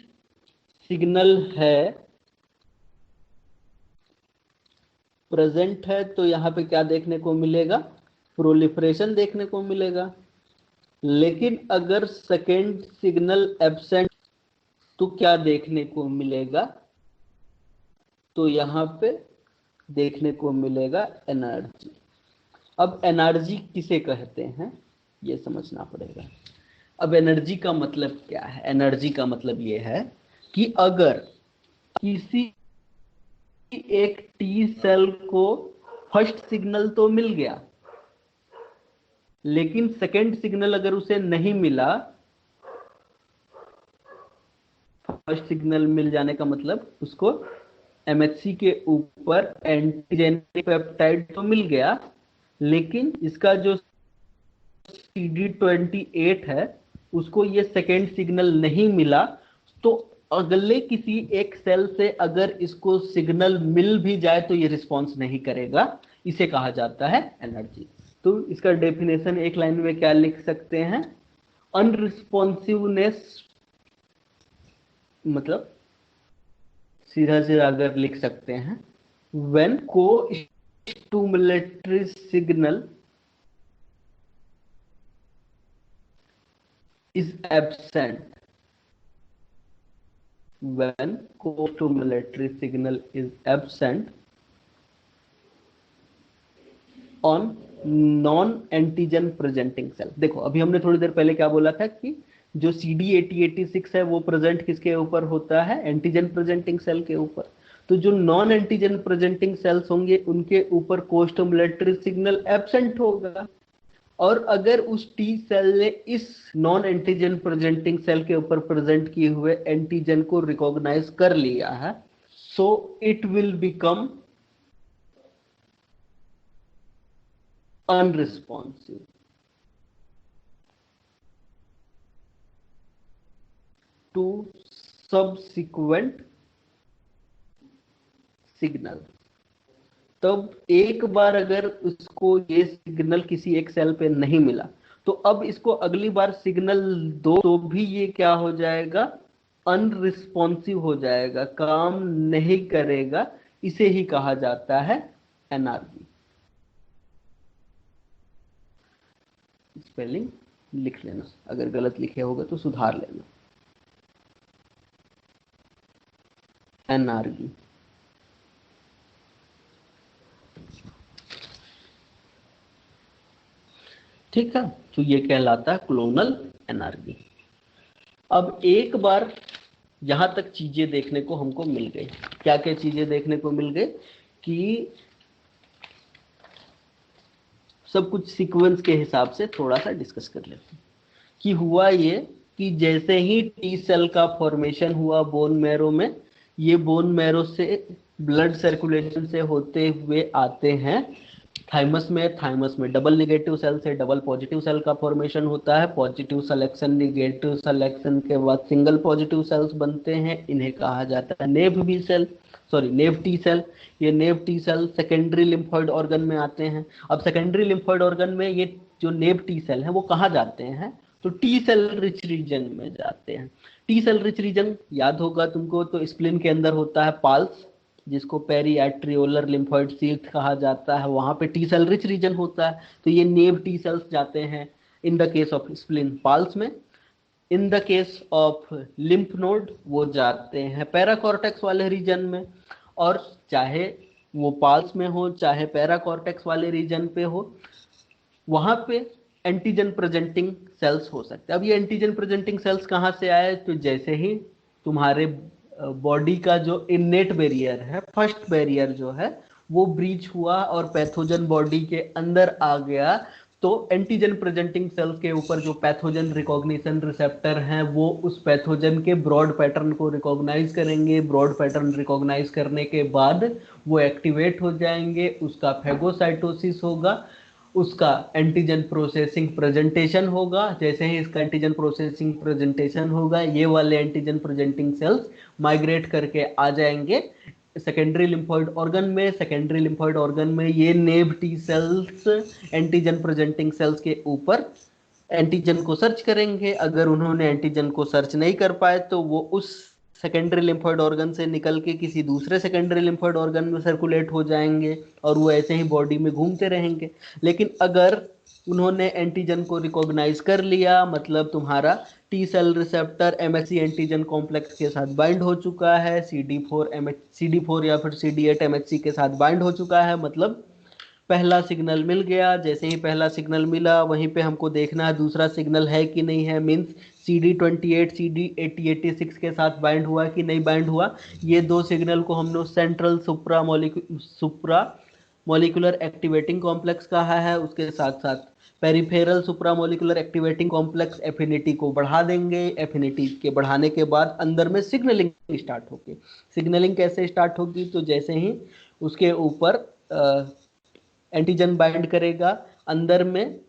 सिग्नल है, प्रेजेंट है, तो यहाँ पे क्या देखने को मिलेगा, प्रोलिफरेशन देखने को मिलेगा। लेकिन अगर सेकेंड सिग्नल एब्सेंट तो क्या देखने को मिलेगा, तो यहाँ पे देखने को मिलेगा एनर्जी। अब एनर्जी किसे कहते हैं ये समझना पड़ेगा। अब एनर्जी का मतलब क्या है, एनर्जी का मतलब ये है कि अगर किसी एक टी सेल को फर्स्ट सिग्नल तो मिल गया, लेकिन सेकेंड सिग्नल अगर उसे नहीं मिला, फर्स्ट सिग्नल मिल जाने का मतलब उसको एमएचसी के ऊपर एंटीजेनिक पेप्टाइड तो मिल गया, लेकिन इसका जो CD28 है उसको ये सेकेंड सिग्नल नहीं मिला, तो अगले किसी एक सेल से अगर इसको सिग्नल मिल भी जाए तो ये रिस्पॉन्स नहीं करेगा। इसे कहा जाता है एनर्जी। तो इसका डेफिनेशन एक लाइन में क्या लिख सकते हैं, अनरिस्पॉन्सिवनेस, मतलब सीधा सीधा अगर लिख सकते हैं, when co-stimulatory signal is absent, when co-stimulatory signal is absent on non antigen presenting cell. देखो अभी हमने थोड़ी देर पहले क्या बोला था कि जो CD8086 है वो प्रेजेंट किसके ऊपर होता है, एंटीजन प्रेजेंटिंग सेल के ऊपर। तो जो नॉन एंटीजन प्रेजेंटिंग सेल्स होंगे उनके ऊपर कोस्टोमुलेटरी सिग्नल एब्सेंट होगा, और अगर उस टी सेल ने इस नॉन एंटीजन प्रेजेंटिंग सेल के ऊपर प्रेजेंट किए हुए एंटीजन को रिकॉग्नाइज कर लिया है, so it will become unresponsive to subsequent signal. तब एक बार अगर उसको ये सिग्नल किसी एक सेल पे नहीं मिला, तो अब इसको अगली बार सिग्नल दो तो भी ये क्या हो जाएगा, अनरिस्पॉन्सिव हो जाएगा, काम नहीं करेगा। इसे ही कहा जाता है एनआरजी। स्पेलिंग लिख लेना, अगर गलत लिखे होगा तो सुधार लेना। एनआरजी। ठीक है, तो ये कहलाता है क्लोनल एनर्जी। अब एक बार यहां तक चीजें देखने को हमको मिल गई, क्या क्या चीजें देखने को मिल गई कि सब कुछ सीक्वेंस के हिसाब से थोड़ा सा डिस्कस कर लेते हैं कि हुआ ये कि जैसे ही टी सेल का फॉर्मेशन हुआ बोन मैरो में, ये बोन मैरो से ब्लड सर्कुलेशन से होते हुए आते हैं थाइमस में। थाइमस में डबल नेगेटिव सेल से डबल पॉजिटिव सेल का फॉर्मेशन होता है। पॉजिटिव सिलेक्शन नेगेटिव सिलेक्शन के बाद सिंगल पॉजिटिव सेल्स बनते हैं, इन्हें कहा जाता है naive B cell, sorry naive T cell. ये naive T cell secondary lymphoid organ में आते हैं। अब सेकेंडरी लिम्फोइड ऑर्गन में ये जो नेव टी सेल है वो कहाँ जाते हैं, तो टी सेल रिच रीजन में जाते हैं। टी सेल रिच रीजन याद होगा तुमको, तो स्प्लीन के अंदर होता है पाल्स, जिसको पेरीएट्रियोलर लिम्फोइड शीथ कहा जाता है, वहां पे टी सेल रिच रीजन होता है। तो ये नेव टी सेल्स जाते हैं in the case of spleen PALS में। In the case of lymph node वो जाते हैं पैराकॉर्टेक्स वाले रीजन में। और चाहे वो पाल्स में हो चाहे पैराकॉर्टेक्स वाले रीजन पे हो, वहां पे एंटीजन प्रेजेंटिंग सेल्स हो सकते हैं। अब ये एंटीजन प्रेजेंटिंग सेल्स कहाँ से आए, तो जैसे ही तुम्हारे बॉडी का जो इननेट बैरियर है, फर्स्ट बैरियर जो है वो ब्रीच हुआ और पैथोजन बॉडी के अंदर आ गया, तो एंटीजन प्रेजेंटिंग सेल्स के ऊपर जो पैथोजन रिकॉग्निशन रिसेप्टर हैं वो उस पैथोजन के ब्रॉड पैटर्न को रिकॉग्नाइज करेंगे। ब्रॉड पैटर्न रिकॉग्नाइज करने के बाद वो एक्टिवेट हो जाएंगे, उसका फेगोसाइटोसिस होगा, उसका एंटीजन प्रोसेसिंग प्रेजेंटेशन होगा। जैसे ही इसका एंटीजन प्रोसेसिंग प्रेजेंटेशन होगा, ये वाले एंटीजन प्रेजेंटिंग सेल्स माइग्रेट करके आ जाएंगे सेकेंडरी लिम्फोइड ऑर्गन में। सेकेंडरी लिम्फोइड ऑर्गन में ये naive T cells antigen presenting cells के ऊपर एंटीजन को सर्च करेंगे। अगर उन्होंने एंटीजन को सर्च नहीं कर पाए तो वो उस सेकेंडरी लिम्फोइड ऑर्गन से निकल के किसी दूसरे सेकेंडरी लिम्फोइड ऑर्गन में सर्कुलेट हो जाएंगे और वो ऐसे ही बॉडी में घूमते रहेंगे। लेकिन अगर उन्होंने एंटीजन को रिकॉग्नाइज कर लिया, मतलब तुम्हारा T cell receptor MHC antigen complex के साथ बाइंड हो चुका है, CD4 या फिर CD8 एमएचसी के साथ बाइंड हो चुका है, मतलब पहला सिग्नल मिल गया। जैसे ही पहला सिग्नल मिला वहीं पे हमको देखना है दूसरा सिग्नल है कि नहीं है, मीन्स CD28 CD86 के साथ बाइंड हुआ कि नहीं बाइंड हुआ। ये दो सिग्नल को हमने सेंट्रल सुप्रा मॉलिक्यूलर एक्टिवेटिंग कॉम्प्लेक्स कहा है। उसके साथ साथ पेरिफेरल सुप्रामोलिकुलर एक्टिवेटिंग कॉम्प्लेक्स एफिनिटी को बढ़ा देंगे। एफिनिटी के बढ़ाने के बाद अंदर में सिग्नलिंग स्टार्ट होगी। सिग्नलिंग कैसे स्टार्ट होगी, तो जैसे ही उसके ऊपर एंटीजन बाइंड करेगा, अंदर में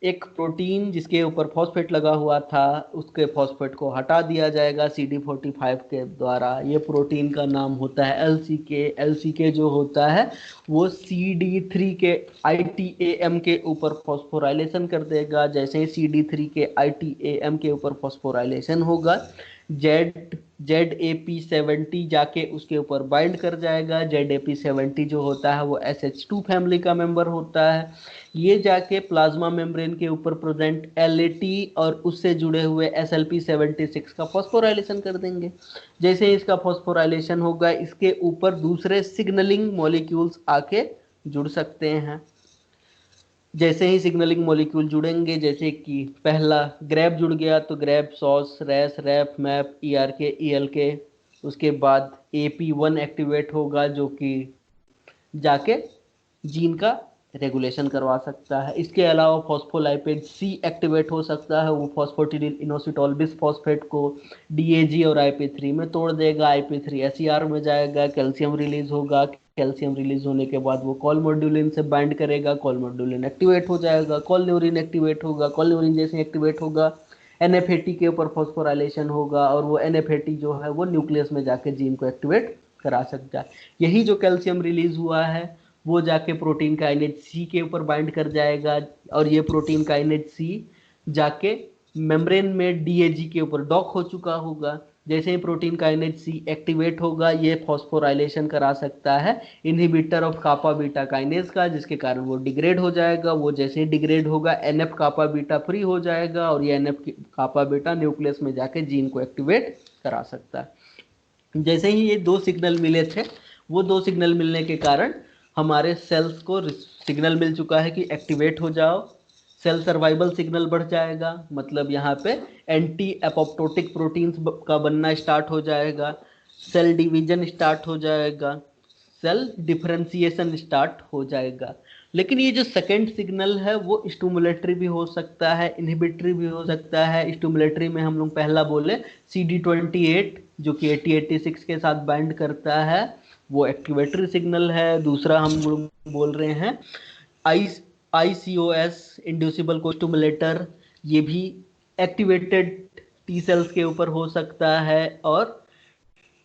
एक प्रोटीन जिसके ऊपर फॉस्फेट लगा हुआ था उसके फॉस्फेट को हटा दिया जाएगा CD45 के द्वारा। ये प्रोटीन का नाम होता है LCK। LCK जो होता है वो CD3 के ITAM के ऊपर फॉस्फोराइलेशन कर देगा। जैसे ही CD3 के ITAM के ऊपर फॉस्फोराइलेशन होगा, ZAP70 जाके उसके ऊपर बाइंड कर जाएगा। ZAP70 जो होता है वो SH2 फैमिली का मेंबर होता है। ये जाके प्लाज्मा मेम्ब्रेन के ऊपर प्रेजेंट LAT और उससे जुड़े हुए SLP76 का फॉस्फोराइलेशन कर देंगे। जैसे ही इसका फॉस्फोराइलेशन होगा, इसके ऊपर दूसरे सिग्नलिंग मॉलिक्यूल्स आके जुड़ सकते हैं। जैसे ही सिग्नलिंग मॉलिक्यूल जुड़ेंगे, जैसे कि पहला ग्रैब जुड़ गया तो Grb, SOS, Ras, Raf, MAP, ERK, ELK। उसके बाद AP1 एक्टिवेट होगा जो कि जाके जीन का रेगुलेशन करवा सकता है। इसके अलावा फॉस्फोलाइपेज C एक्टिवेट हो सकता है, वो फॉस्फोटिडिल इनोसिटॉल बिसफॉस्फेट को DAG और IP3 में तोड़ देगा। IP3 SER में जाएगा, कैल्शियम रिलीज होगा। कैल्शियम रिलीज होने के बाद वो कॉलमोड्यूलिन से बाइंड करेगा, कॉलमोड्यूलिन एक्टिवेट हो जाएगा, कॉलन्यूरिन एक्टिवेट होगा। कॉलन्यूरिन जैसे एक्टिवेट होगा, NF80 के ऊपर फॉस्फोराइलेशन होगा और वो NF80 जो है वो न्यूक्लियस में जाके जीन को एक्टिवेट करा सकता है। यही जो कैल्शियम रिलीज हुआ है वो जाके प्रोटीन काइनेज C के ऊपर बाइंड कर जाएगा और ये प्रोटीन काइनेज C जाके मेम्ब्रेन में DAG के ऊपर डॉक हो चुका होगा। जैसे ही प्रोटीन काइनेज C एक्टिवेट होगा, ये फॉस्फोराइलेशन करा सकता है inhibitor of kappa beta kinase का, जिसके कारण वो डिग्रेड हो जाएगा। वो जैसे ही डिग्रेड होगा NF कापा बीटा फ्री हो जाएगा और ये NF कापा बीटा न्यूक्लियस में जाके जीन को एक्टिवेट करा सकता है। जैसे ही ये दो सिग्नल मिले थे, वो दो सिग्नल मिलने के कारण हमारे सेल्स को सिग्नल मिल चुका है कि एक्टिवेट हो जाओ। सेल सर्वाइवल सिग्नल बढ़ जाएगा, मतलब यहाँ पे एंटी एपोप्टोटिक प्रोटीन्स का बनना स्टार्ट हो जाएगा, सेल डिवीजन स्टार्ट हो जाएगा, सेल डिफरेंशिएशन स्टार्ट हो जाएगा। लेकिन ये जो सेकेंड सिग्नल है वो स्टिमुलेटरी भी हो सकता है, इनहिबिटरी भी हो सकता है। स्टिमुलेटरी में हम लोग पहला बोले CD28 जो कि 8086 के साथ बाइंड करता है, वो एक्टिवेटरी सिग्नल है। दूसरा हम लोग बोल रहे हैं ICOS इंड्यूसिबल को स्टिमुलेटर, ये भी एक्टिवेटेड टी सेल्स के ऊपर हो सकता है और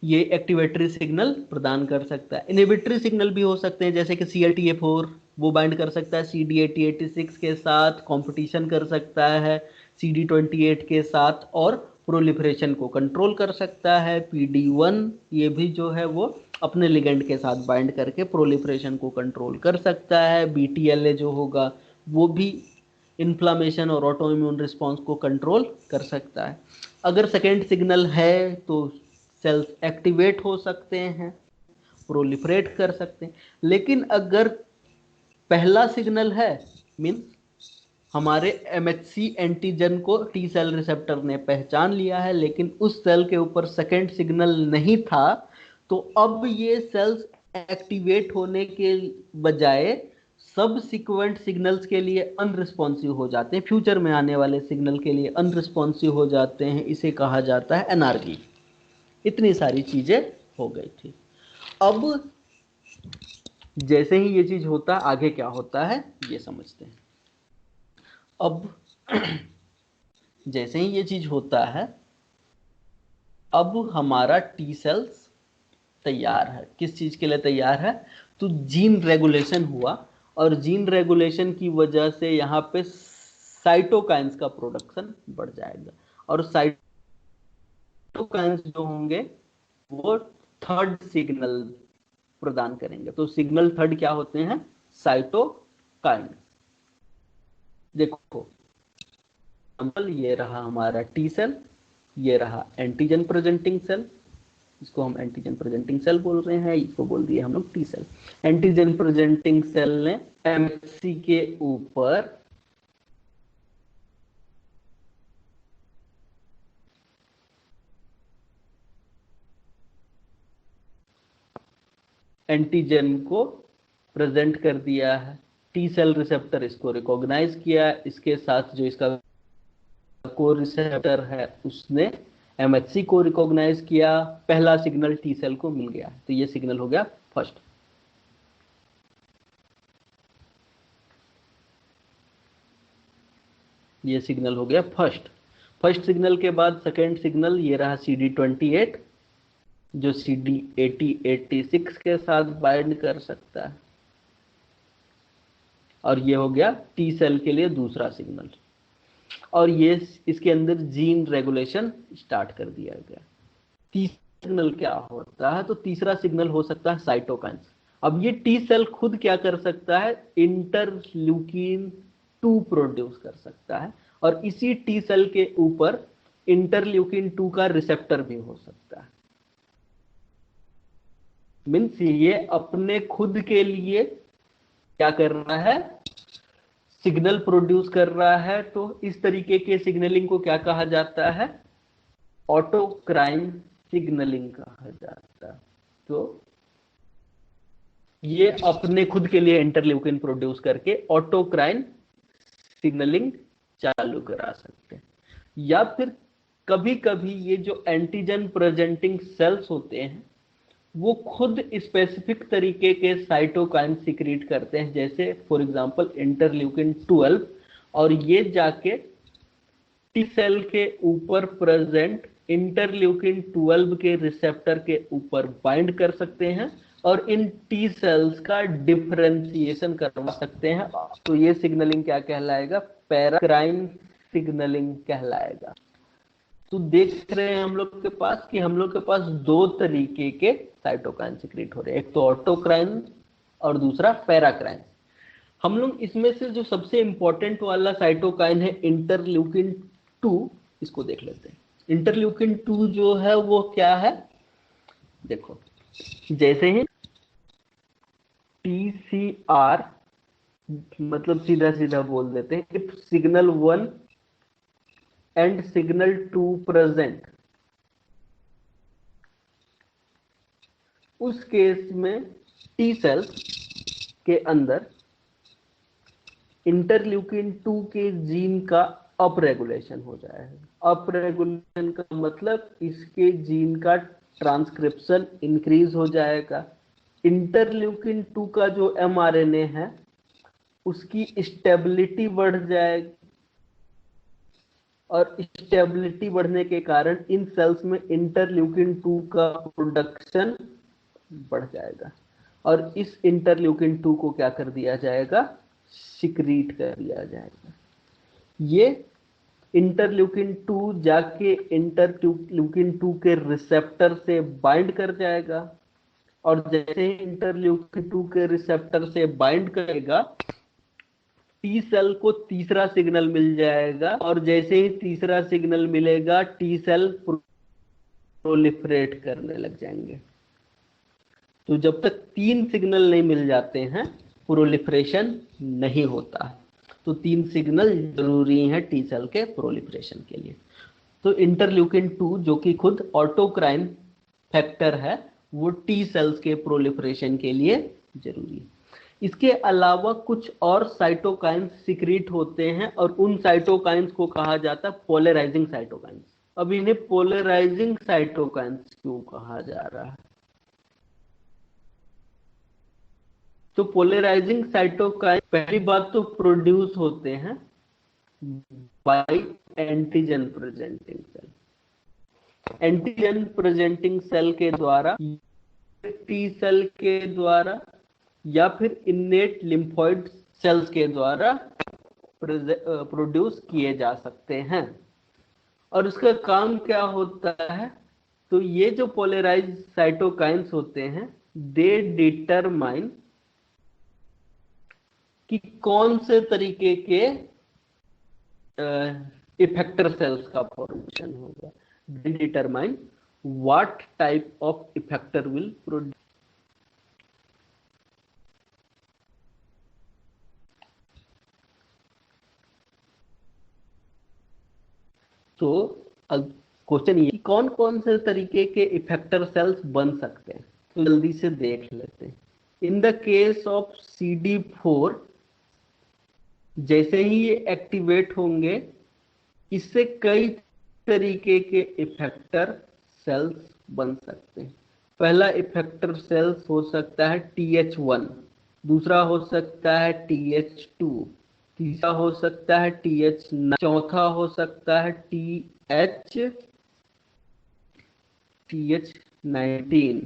ये एक्टिवेटरी सिग्नल प्रदान कर सकता है। इनहिबिटरी सिग्नल भी हो सकते हैं, जैसे कि CLTA4 वो बाइंड कर सकता है CD8086 के साथ, कंपटीशन कर सकता है CD28 के साथ और प्रोलिफरेशन को कंट्रोल कर सकता है। PD1 ये भी जो है वो अपने लिगेंड के साथ बाइंड करके प्रोलिफरेशन को कंट्रोल कर सकता है। BTLA जो होगा वो भी इन्फ्लामेशन और ऑटो इम्यून रिस्पॉन्स को कंट्रोल कर सकता है। अगर सेकेंड सिग्नल है तो सेल्स एक्टिवेट हो सकते हैं, प्रोलिफरेट कर सकते हैं। लेकिन अगर पहला सिग्नल है, मीन्स हमारे MHC एंटीजन को टी सेल रिसेप्टर ने पहचान लिया है लेकिन उस सेल के ऊपर सेकेंड सिग्नल नहीं था, तो अब ये सेल्स एक्टिवेट होने के बजाय सब सिक्वेंट सिग्नल्स के लिए अनरिस्पॉन्सिव हो जाते हैं, फ्यूचर में आने वाले सिग्नल के लिए अनरिस्पॉन्सिव हो जाते हैं। इसे कहा जाता है एनार्की। इतनी सारी चीजें हो गई थी। अब जैसे ही ये चीज होता है, आगे क्या होता है ये समझते हैं। अब जैसे ही ये चीज होता है, अब हमारा टी सेल्स तैयार है। किस चीज के लिए तैयार है? तो जीन रेगुलेशन हुआ और जीन रेगुलेशन की वजह से यहाँ पे साइटोकाइंस का प्रोडक्शन बढ़ जाएगा और साइटोकाइंस जो होंगे वो थर्ड सिग्नल प्रदान करेंगे। तो सिग्नल थर्ड क्या होते हैं? साइटोकाइन। देखो एग्जाम्पल, ये रहा हमारा टी सेल, ये रहा एंटीजन प्रेजेंटिंग सेल, इसको हम एंटीजन प्रेजेंटिंग सेल बोल रहे हैं, इसको बोल दिए हम लोग T cell. Antigen presenting cell ने MHC के ऊपर एंटीजन को प्रेजेंट कर दिया है, टी सेल रिसेप्टर इसको रिकॉग्नाइज किया, इसके साथ जो इसका को रिसेप्टर है उसने MHC को रिकॉग्नाइज किया, पहला सिग्नल टी सेल को मिल गया। तो ये सिग्नल हो गया फर्स्ट। ये सिग्नल हो गया फर्स्ट। फर्स्ट सिग्नल के बाद सेकेंड सिग्नल ये रहा CD28 जो CD8086 के साथ बाइंड कर सकता है और ये हो गया टी सेल के लिए दूसरा सिग्नल। और ये इसके अंदर जीन रेगुलेशन स्टार्ट कर दिया गया। तीसरा सिग्नल क्या होता है? तो तीसरा सिग्नल हो सकता है साइटोकाइन्स। अब ये टी सेल खुद क्या कर सकता है? इंटरल्यूकिन 2 प्रोड्यूस कर सकता है और इसी टी सेल के ऊपर इंटरल्यूकिन 2 का रिसेप्टर भी हो सकता है। मीन्स ये अपने खुद के लिए क्या कर रहा है? सिग्नल प्रोड्यूस कर रहा है। तो इस तरीके के सिग्नलिंग को क्या कहा जाता है? ऑटोक्राइन सिग्नलिंग कहा जाता है। तो ये अपने खुद के लिए इंटरल्यूकिन प्रोड्यूस करके ऑटोक्राइन सिग्नलिंग चालू करा सकते हैं। या फिर कभी कभी ये जो एंटीजन प्रेजेंटिंग सेल्स होते हैं वो खुद स्पेसिफिक तरीके के साइटोकाइन सिक्रीट करते हैं, जैसे फॉर एग्जांपल इंटरल्यूकिन 12, और ये जाके टी सेल के ऊपर प्रेजेंट इंटरल्यूकिन 12 के रिसेप्टर के ऊपर बाइंड कर सकते हैं और इन टी सेल्स का डिफरेंशिएशन करवा सकते हैं। तो ये सिग्नलिंग क्या कहलाएगा? पैराक्राइन सिग्नलिंग कहलाएगा। तो देख रहे हैं हम लोग के पास कि हम लोग के पास दो तरीके के साइटोकाइन सिक्रीट हो रहे हैं, एक तो ऑटोक्राइन और दूसरा पैराक्राइन। हम लोग इसमें से जो सबसे इंपॉर्टेंट वाला साइटोकाइन है इंटरल्यूकिन 2, इसको देख लेते हैं। इंटरल्यूकिन 2 जो है वो क्या है? देखो, जैसे ही TCR मतलब सीधा सीधा बोल देते हैं, if signal 1 and signal 2 present, उस केस में टी सेल्स के अंदर इंटरल्यूकिन 2 के जीन का अप रेगुलेशन हो जाएगा। अप रेगुलेशन का मतलब इसके जीन का ट्रांसक्रिप्शन इंक्रीज हो जाएगा। इंटरल्यूकिन 2 का जो एमआरएनए है उसकी स्टेबिलिटी बढ़ जाएगी, और स्टेबिलिटी बढ़ने के कारण इन सेल्स में इंटरल्यूकिन 2 का प्रोडक्शन बढ़ जाएगा, और इस इंटरल्यूकिन 2 को क्या कर दिया जाएगा, सिक्रीट कर दिया जाएगा। ये इंटरल्यूकिन 2 जाके इंटरल्यूकिन 2 के रिसेप्टर से बाइंड कर जाएगा, और जैसे ही इंटरल्यूकिन 2 के रिसेप्टर से बाइंड करेगा टी सेल को तीसरा सिग्नल मिल जाएगा, और जैसे ही तीसरा सिग्नल मिलेगा टी सेल प्रोलिफरेट करने लग जाएंगे। तो जब तक 3 सिग्नल नहीं मिल जाते हैं प्रोलिफरेशन नहीं होता है। तो 3 सिग्नल जरूरी हैं टी सेल के प्रोलिफरेशन के लिए। तो इंटरल्यूकिन 2 जो कि खुद ऑटोक्राइन फैक्टर है, वो टी सेल्स के प्रोलिफरेशन के लिए जरूरी है। इसके अलावा कुछ और साइटोकाइंस सिक्रीट होते हैं, और उन साइटोकाइंस को कहा जाता है पोलराइजिंग साइटोकाइंस। अब इन्हें पोलराइजिंग साइटोकाइंस क्यों कहा जा रहा है? तो पोलराइजिंग साइटोकाइन पहली बात तो प्रोड्यूस होते हैं by antigen presenting cell. Antigen presenting cell के द्वारा, टी सेल के द्वारा, या फिर इन्नेट लिम्फोइड सेल्स के द्वारा प्रोड्यूस किए जा सकते हैं। और उसका काम क्या होता है? तो ये जो पोलराइज साइटोकाइंस होते हैं, दे डिटरमाइन कि कौन से तरीके के इफेक्टर सेल्स का फॉर्मेशन होगा। They determine what type of effector will produce. तो अब क्वेश्चन ये कि कौन कौन से तरीके के इफेक्टर सेल्स बन सकते हैं, तो जल्दी से देख लेते हैं। In the case of CD4, जैसे ही ये एक्टिवेट होंगे, इससे कई तरीके के इफेक्टर सेल्स बन सकते हैं। पहला इफेक्टर सेल्स हो सकता है TH1, दूसरा हो सकता है TH2, तीसरा हो सकता है TH9, चौथा हो सकता है TH19।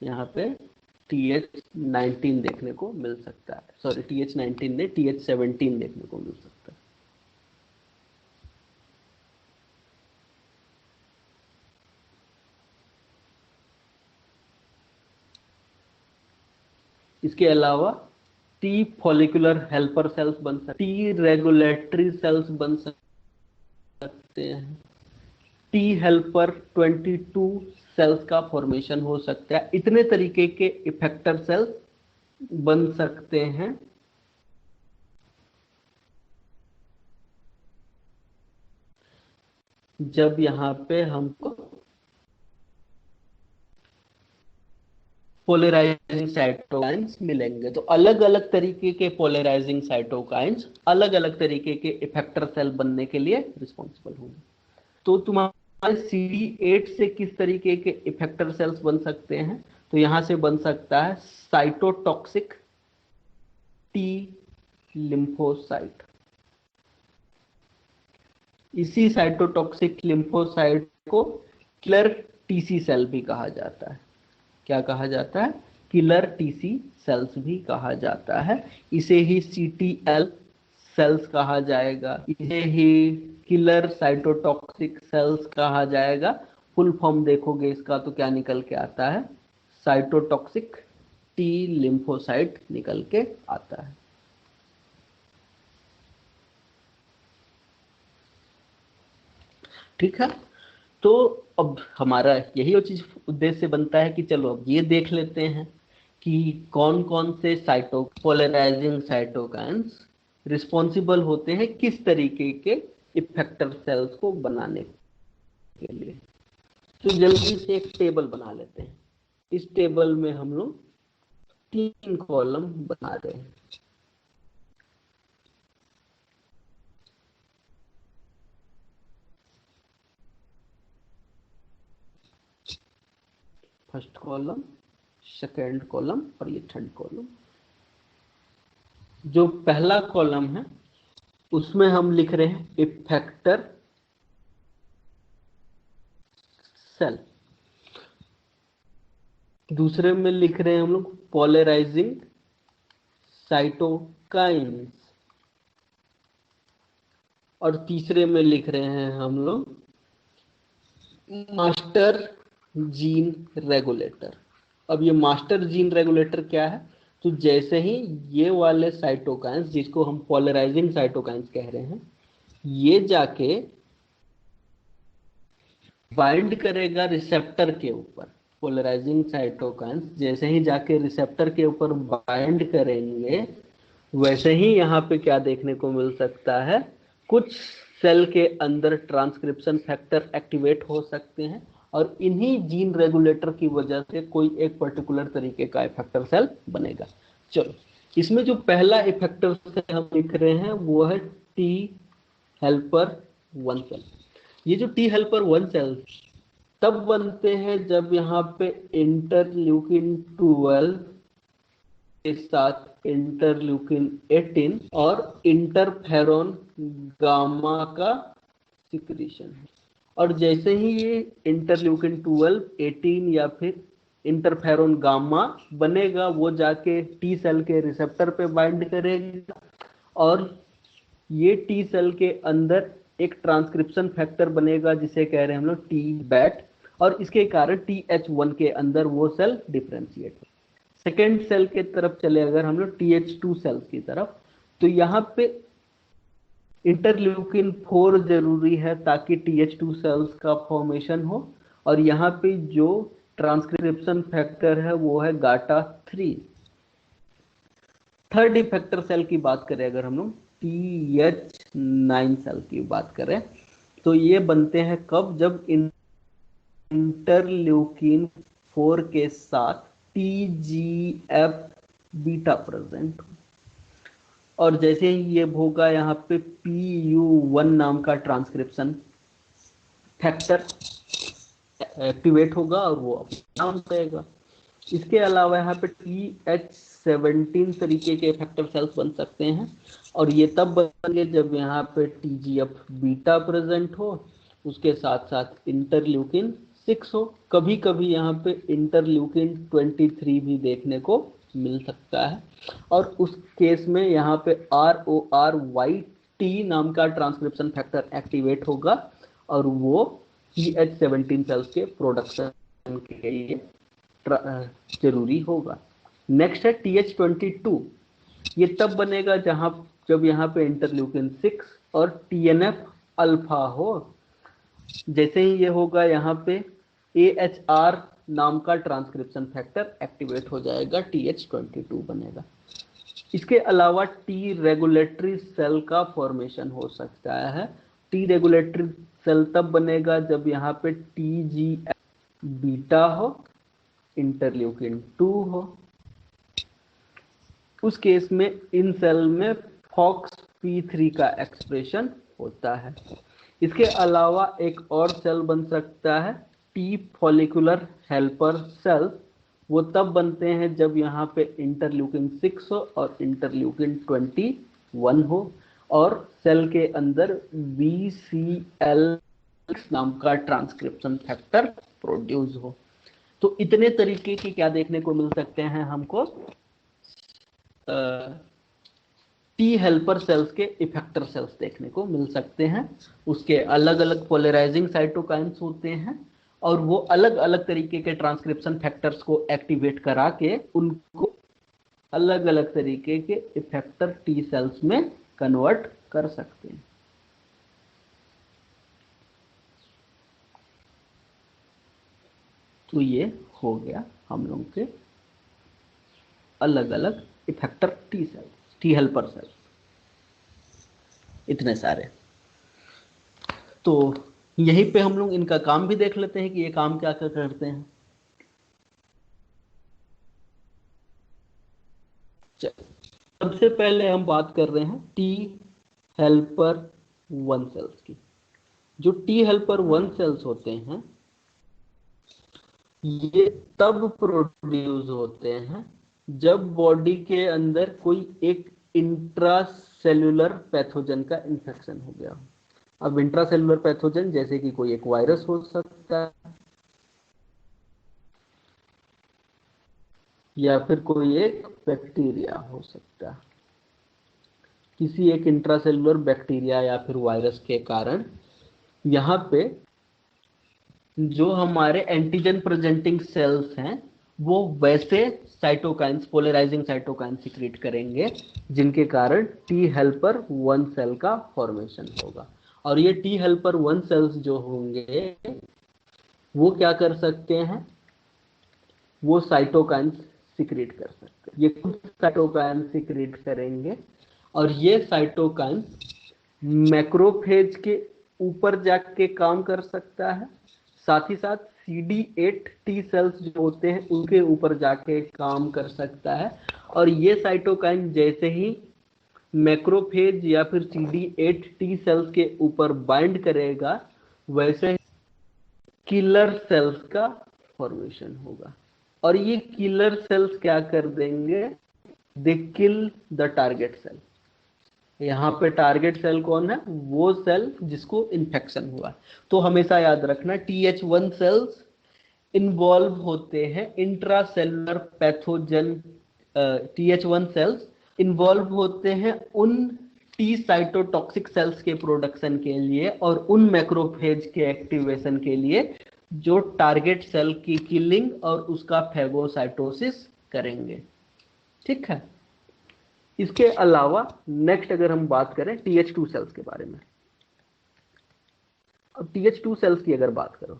यहाँ पे TH19 देखने को मिल सकता है, सॉरी TH19 ने TH17 देखने को मिल सकता है। इसके अलावा टी फॉलिकुलर हेल्पर सेल्स बन सकते, टी रेगुलेटरी सेल्स बन सकते हैं, टी हेल्पर 22 सेल्स का फॉर्मेशन हो सकता है। इतने तरीके के इफेक्टर सेल्स बन सकते हैं। जब यहाँ पे हमको पोलराइजिंग साइटोकाइंस मिलेंगे, तो अलग अलग तरीके के पोलराइजिंग साइटोकाइंस अलग अलग तरीके के इफेक्टर सेल बनने के लिए रिस्पॉन्सिबल होंगे। तो तुम्हारे CD8 से किस तरीके के इफेक्टर सेल्स बन सकते हैं? तो यहां से बन सकता है साइटोटॉक्सिक टी लिम्फोसाइट। इसी साइटोटॉक्सिक लिम्फोसाइट को किलर टीसी सेल भी कहा जाता है। क्या कहा जाता है? किलर टीसी सेल्स भी कहा जाता है। इसे ही CTL सेल्स कहा जाएगा, इसे ही किलर साइटोटॉक्सिक सेल्स कहा जाएगा। फुल फॉर्म देखोगे इसका तो क्या निकल के आता है? साइटोटॉक्सिक टी लिम्फोसाइट निकल के आता है। ठीक है, तो अब हमारा यही चीज उद्देश्य बनता है कि चलो अब ये देख लेते हैं कि कौन कौन से पोलराइजिंग साइटोकाइंस रिस्पॉन्सिबल होते हैं किस तरीके के इफेक्टर सेल्स को बनाने के लिए। तो जल्दी से एक टेबल बना लेते हैं। इस टेबल में हम लोग 3 कॉलम बना रहे हैं। फर्स्ट कॉलम, सेकेंड कॉलम और ये थर्ड कॉलम। जो पहला कॉलम है उसमें हम लिख रहे हैं इफेक्टर सेल। दूसरे में लिख रहे हैं हम लोग पोलराइजिंग साइटोकाइंस। और तीसरे में लिख रहे हैं हम लोग मास्टर जीन रेगुलेटर। अब ये मास्टर जीन रेगुलेटर क्या है? तो जैसे ही ये वाले साइटोकाइंस, जिसको हम पोलराइजिंग साइटोकाइंस कह रहे हैं, ये जाके बाइंड करेगा रिसेप्टर के ऊपर। पोलराइजिंग साइटोकाइंस जैसे ही जाके रिसेप्टर के ऊपर बाइंड करेंगे, वैसे ही यहाँ पे क्या देखने को मिल सकता है, कुछ सेल के अंदर ट्रांसक्रिप्शन फैक्टर एक्टिवेट हो सकते हैं और इन्हीं जीन रेगुलेटर की वजह से कोई एक पर्टिकुलर तरीके का इफेक्टर सेल बनेगा। चलो, इसमें जो पहला इफेक्टर सेल हम लिख रहे हैं वो है टी हेल्पर 1 सेल। ये जो टी हेल्पर 1 सेल तब बनते हैं जब यहाँ पे इंटरल्यूकिन 12 के साथ इंटरल्यूकिन 18 और इंटरफेरोन गामा का सिक्रीशन है। और जैसे ही ये इंटरल्यूकिन 12, 18 या फिर इंटरफेरोन गामा बनेगा, वो जाके टी सेल के रिसेप्टर पे बाइंड करेगा और ये टी सेल के अंदर एक ट्रांसक्रिप्शन फैक्टर बनेगा जिसे कह रहे हैं हम लोग टी बैट, और इसके कारण TH1 के अंदर वो सेल डिफ्रेंशिएट हो। सेकेंड सेल के तरफ चले अगर हम लोग TH2 सेल्स की तरफ, तो यहाँ पे इंटरल्यूकिन 4 जरूरी है ताकि TH2 सेल्स का फॉर्मेशन हो। और यहाँ पे जो ट्रांसक्रिप्शन फैक्टर है वो है गाटा 3। थर्ड इफेक्टर सेल की बात करें अगर हम लोग TH9 सेल की बात करें, तो ये बनते हैं कब? जब इंटरल्यूकिन 4 के साथ TGF बीटा प्रेजेंट हो। और जैसे ही ये होगा, यहाँ पे PU1 नाम का ट्रांसक्रिप्शन फैक्टर एक्टिवेट होगा और वो नाम देगा। इसके अलावा यहाँ पे TH17 तरीके के इफेक्टर सेल्स बन सकते हैं और ये तब बनेंगे जब यहाँ पे TGF बीटा प्रेजेंट हो, उसके साथ साथ इंटरल्यूकिन 6 हो। कभी कभी यहाँ पे इंटरल्यूकिन 23 भी देखने को मिल सकता है और उस केस में यहाँ पे RORYT नाम का ट्रांसक्रिप्शन फैक्टर एक्टिवेट होगा और वो TH17 सेल्स के प्रोडक्शन के लिए जरूरी होगा। नेक्स्ट है TH22। ये तब बनेगा जब यहाँ पे इंटरल्यूकिन 6 और TNF अल्फा हो। जैसे ही ये होगा, यहाँ पे AHR नाम का ट्रांसक्रिप्शन फैक्टर एक्टिवेट हो जाएगा, TH22 बनेगा। इसके अलावा टी रेगुलेटरी सेल का फॉर्मेशन हो सकता है। टी रेगुलेटरी सेल तब बनेगा जब यहाँ पे TGF बीटा हो, इंटरल्यूकिन 2 हो। उस केस में इन सेल में FOXP3 का एक्सप्रेशन होता है। इसके अलावा एक और सेल बन सकता है टी फॉलिकुलर हेल्पर सेल्स। वो तब बनते हैं जब यहाँ पे इंटरल्यूकिन 6 हो और इंटरल्यूकिन 21 हो और सेल के अंदर BCL नाम का ट्रांसक्रिप्शन फैक्टर प्रोड्यूस हो। तो इतने तरीके के क्या देखने को मिल सकते हैं हमको टी हेल्पर सेल्स के इफेक्टर सेल्स देखने को मिल सकते हैं। उसके अलग अलग पोलराइजिंग साइटोकाइंस होते हैं और वो अलग अलग तरीके के ट्रांसक्रिप्शन फैक्टर्स को एक्टिवेट करा के उनको अलग अलग तरीके के इफेक्टर टी सेल्स में कन्वर्ट कर सकते हैं। तो ये हो गया हम लोग के अलग अलग effector T cells, T helper sales, इतने सारे। तो यहीं पे हम लोग इनका काम भी देख लेते हैं कि ये काम क्या क्या करते हैं। सबसे पहले हम बात कर रहे हैं टी हेल्पर 1 सेल्स की। जो टी हेल्पर 1 सेल्स होते हैं ये तब प्रोड्यूस होते हैं जब बॉडी के अंदर कोई एक इंट्रासेल्युलर पैथोजन का इन्फेक्शन हो गया। अब इंट्रासेल्युलर पैथोजन जैसे कि कोई एक वायरस हो सकता है या फिर कोई एक बैक्टीरिया हो सकता है। किसी एक इंट्रासेल्युलर बैक्टीरिया या फिर वायरस के कारण यहाँ पे जो हमारे एंटीजन प्रेजेंटिंग सेल्स हैं वो वैसे साइटोकाइंस, पोलराइजिंग साइटोकाइन सिक्रीट करेंगे जिनके कारण टी हेल्पर 1 सेल का फॉर्मेशन होगा। और ये टी हेल्पर 1 सेल्स जो होंगे वो क्या कर सकते हैं, वो साइटोकाइंस सिक्रीट कर सकते हैं। ये खुद साइटोकाइन सिक्रीट करेंगे और ये साइटोकाइन मैक्रोफेज के ऊपर जाके काम कर सकता है, साथ ही साथ CD8 टी सेल्स जो होते हैं उनके ऊपर जाके काम कर सकता है। और ये साइटोकाइन जैसे ही मैक्रोफेज या फिर CD8 टी सेल्स के ऊपर बाइंड करेगा वैसे किलर सेल्स का फॉर्मेशन होगा। और ये किलर सेल्स क्या कर देंगे, दे किल द टारगेट सेल। यहाँ पे टारगेट सेल कौन है, वो सेल जिसको इन्फेक्शन हुआ। तो हमेशा याद रखना TH1 सेल्स इन्वॉल्व होते हैं intracellular pathogen, TH1 sales involve होते हैं उन टी साइटोटॉक्सिक सेल्स के प्रोडक्शन के लिए और उन मैक्रोफेज के एक्टिवेशन के लिए जो टारगेट सेल की किलिंग और उसका फेगोसाइटोसिस करेंगे। ठीक है। इसके अलावा नेक्स्ट अगर हम बात करें TH2 सेल्स के बारे में। अब TH2 सेल्स की अगर बात करो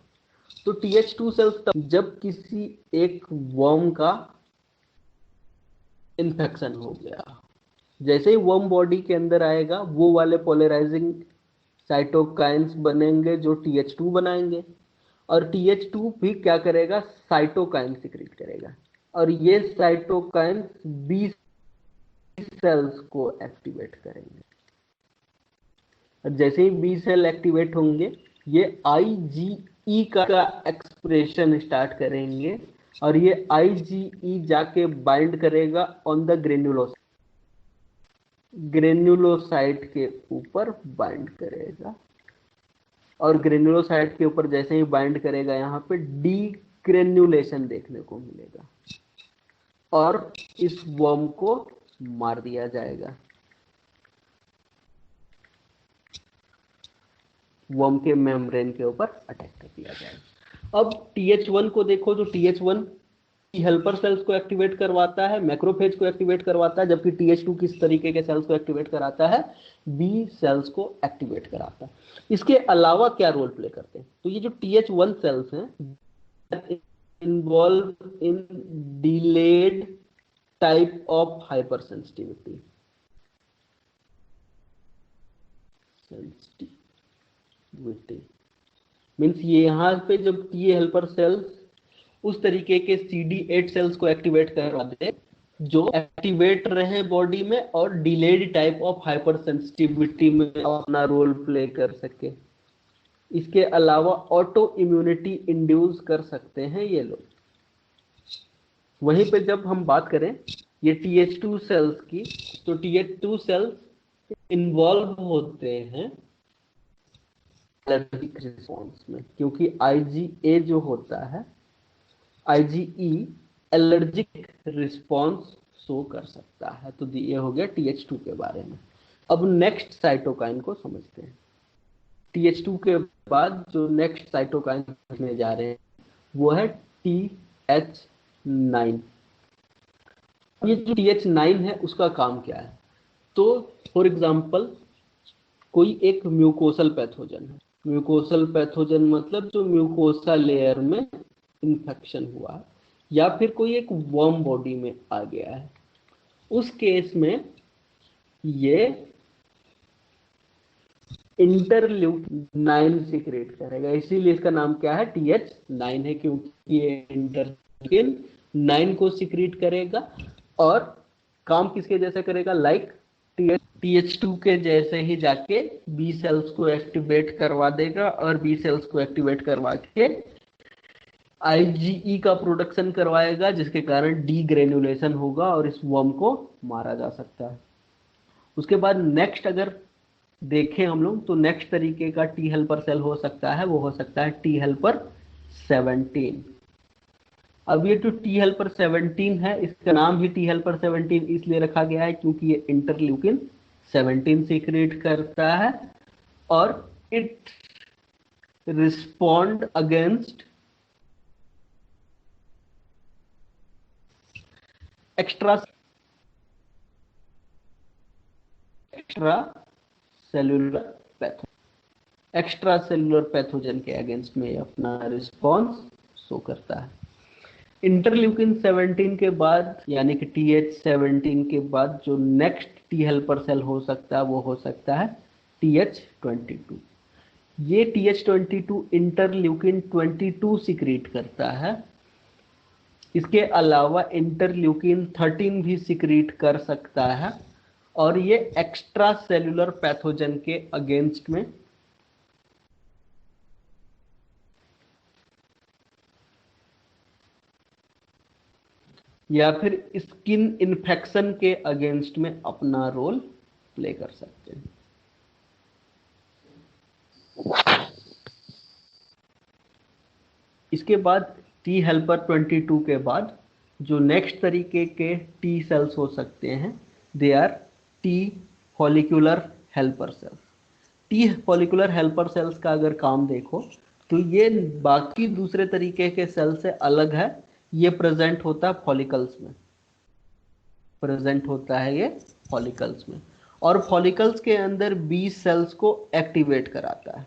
तो TH2 सेल्स जब किसी एक वर्म का इन्फेक्शन हो गया, जैसे ही वर्म बॉडी के अंदर आएगा वो वाले पोलराइजिंग साइटोकाइंस बनेंगे जो TH2 बनाएंगे और TH2 भी क्या करेगा, साइटोकाइन सिक्रीट करेगा और ये साइटोकाइन बी सेल्स को एक्टिवेट करेंगे। और जैसे ही बी सेल एक्टिवेट होंगे ये IgE का एक्सप्रेशन स्टार्ट करेंगे और ये IgE जाके बाइंड करेगा ऑन द ग्रेन्युलोसाइट के ऊपर बाइंड करेगा और ग्रेन्युलोसाइट के ऊपर जैसे ही बाइंड करेगा यहाँ पे डीग्रेन्युलेशन देखने को मिलेगा और इस वर्म को मार दिया जाएगा। वर्म के मेम्ब्रेन के ऊपर अटैक कर दिया जाएगा। अब TH1 को देखो, जो TH1 हेल्पर सेल्स को एक्टिवेट करवाता है, मैक्रोफेज को एक्टिवेट करवाता है, जबकि TH2 किस तरीके के सेल्स को एक्टिवेट कराता है, बी सेल्स को एक्टिवेट कराता है। इसके अलावा क्या रोल प्ले करते हैं, तो ये जो TH1 सेल्स हैं involve in delayed type of hyper sensitivity. Means ये यहाँ पे जब टी हेल्पर सेल्स उस तरीके के CD8 सेल्स को एक्टिवेट करवा दे जो एक्टिवेट रहे बॉडी में और delayed type of hyper sensitivity में अपना रोल प्ले कर सके। इसके अलावा ऑटो इम्यूनिटी इंड्यूस कर सकते हैं ये लोग। वहीं पे जब हम बात करें ये TH2 सेल्स की, तो TH2 सेल्स इन्वॉल्व होते हैं एलर्जिक रिस्पॉन्स में, क्योंकि IgA जो होता है, IgE एलर्जिक रिस्पॉन्स शो कर सकता है। तो ये हो गया TH2 के बारे में। अब नेक्स्ट साइटोकाइन को समझते हैं। TH2 के बाद जो नेक्स्ट साइटोकाइन समझने जा रहे हैं वो है TH9। ये जो TH9 है उसका काम क्या है, तो फॉर एग्जांपल कोई एक म्यूकोसल पैथोजन है। म्यूकोसल पैथोजन मतलब जो म्यूकोसा लेयर में इन्फेक्शन हुआ है, या फिर कोई एक वर्म बॉडी में आ गया है, उस केस में ये इंटरल्यूकिन 9 सीक्रेट करेगा। इसीलिए इसका नाम क्या है, TH9 है, क्योंकि ये इंटरल्यूकिन 9 को सीक्रेट करेगा। और काम किसके जैसे करेगा, लाइक TH2 के जैसे ही जाके बी सेल्स को एक्टिवेट करवा देगा, और बी सेल्स को एक्टिवेट करवा के IgE का प्रोडक्शन करवाएगा, जिसके कारण डीग्रेनुलेशन होगा और इस वर्म को मारा जा सकता है। उसके बाद नेक्स्ट अगर देखें हम लोग, तो नेक्स्ट तरीके का टी हेल्पर सेल हो सकता है, वो हो सकता है टी हेल्पर 17। अब ये जो टी हेल्पर 17 है, इसका नाम ही टी हेल्पर 17 इसलिए रखा गया है क्योंकि ये इंटरल्यूकिन 17 सीक्रेट करता है, और it respond against extra cellular pathogen के अगेंस्ट में अपना रिस्पॉन्स शो करता है। इंटरल्यूकिन 17 के बाद यानी कि TH17 के बाद जो नेक्स्ट टी हेल्पर सेल हो सकता है, वो हो सकता है TH22। ये TH22 इंटरल्यूकिन 22 सीक्रेट करता है। इसके अलावा इंटरल्यूकिन 13 भी सीक्रेट कर सकता है, और ये एक्स्ट्रा सेलुलर पैथोजन के अगेंस्ट में या फिर स्किन इन्फेक्शन के अगेंस्ट में अपना रोल प्ले कर सकते हैं। इसके बाद टी हेल्पर 22 के बाद जो नेक्स्ट तरीके के टी सेल्स हो सकते हैं, they R T follicular helper cells. T follicular helper sales का अगर काम देखो तो ये बाकी दूसरे तरीके के सेल से अलग है। ये प्रेजेंट होता है फॉलिकल्स में, ये फॉलिकल्स में, और फॉलिकल्स के अंदर बी सेल्स को एक्टिवेट कराता है।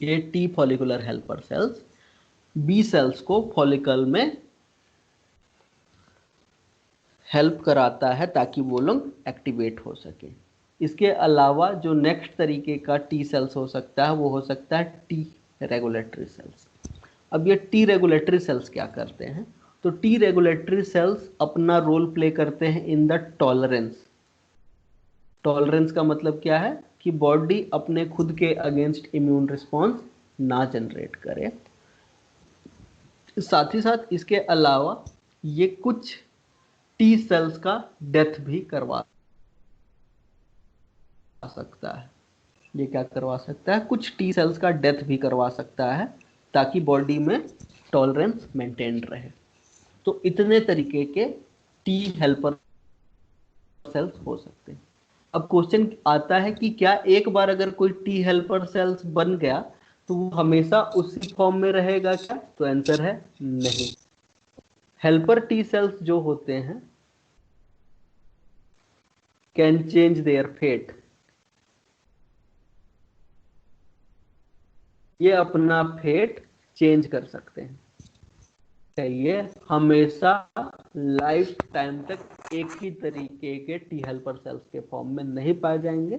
ये T follicular helper cells B cells को फॉलिकल में हेल्प कराता है ताकि वो लोग एक्टिवेट हो सके। इसके अलावा जो नेक्स्ट तरीके का टी सेल्स हो सकता है, वो हो सकता है टी रेगुलेटरी सेल्स। अब ये टी रेगुलेटरी सेल्स क्या करते हैं, तो टी रेगुलेटरी सेल्स अपना रोल प्ले करते हैं इन द टॉलरेंस। टॉलरेंस का मतलब क्या है कि बॉडी अपने खुद के अगेंस्ट इम्यून रिस्पॉन्स ना जनरेट करे। साथ ही साथ इसके अलावा ये कुछ टी सेल्स का डेथ भी करवा सकता है। ये क्या करवा सकता है, कुछ टी सेल्स का डेथ भी करवा सकता है ताकि बॉडी में टॉलरेंस मेंटेन रहे। तो इतने तरीके के टी हेल्पर सेल्स हो सकते हैं। अब क्वेश्चन आता है कि क्या एक बार अगर कोई टी हेल्पर सेल्स बन गया तो वो हमेशा उसी फॉर्म में रहेगा क्या, तो आंसर है नहीं। हेल्पर टी सेल्स जो होते हैं कैन चेंज देयर फेट। ये अपना फेट चेंज कर सकते हैं। ये हमेशा लाइफ टाइम तक एक ही तरीके के टी हेल्पर सेल्स के फॉर्म में नहीं पाए जाएंगे।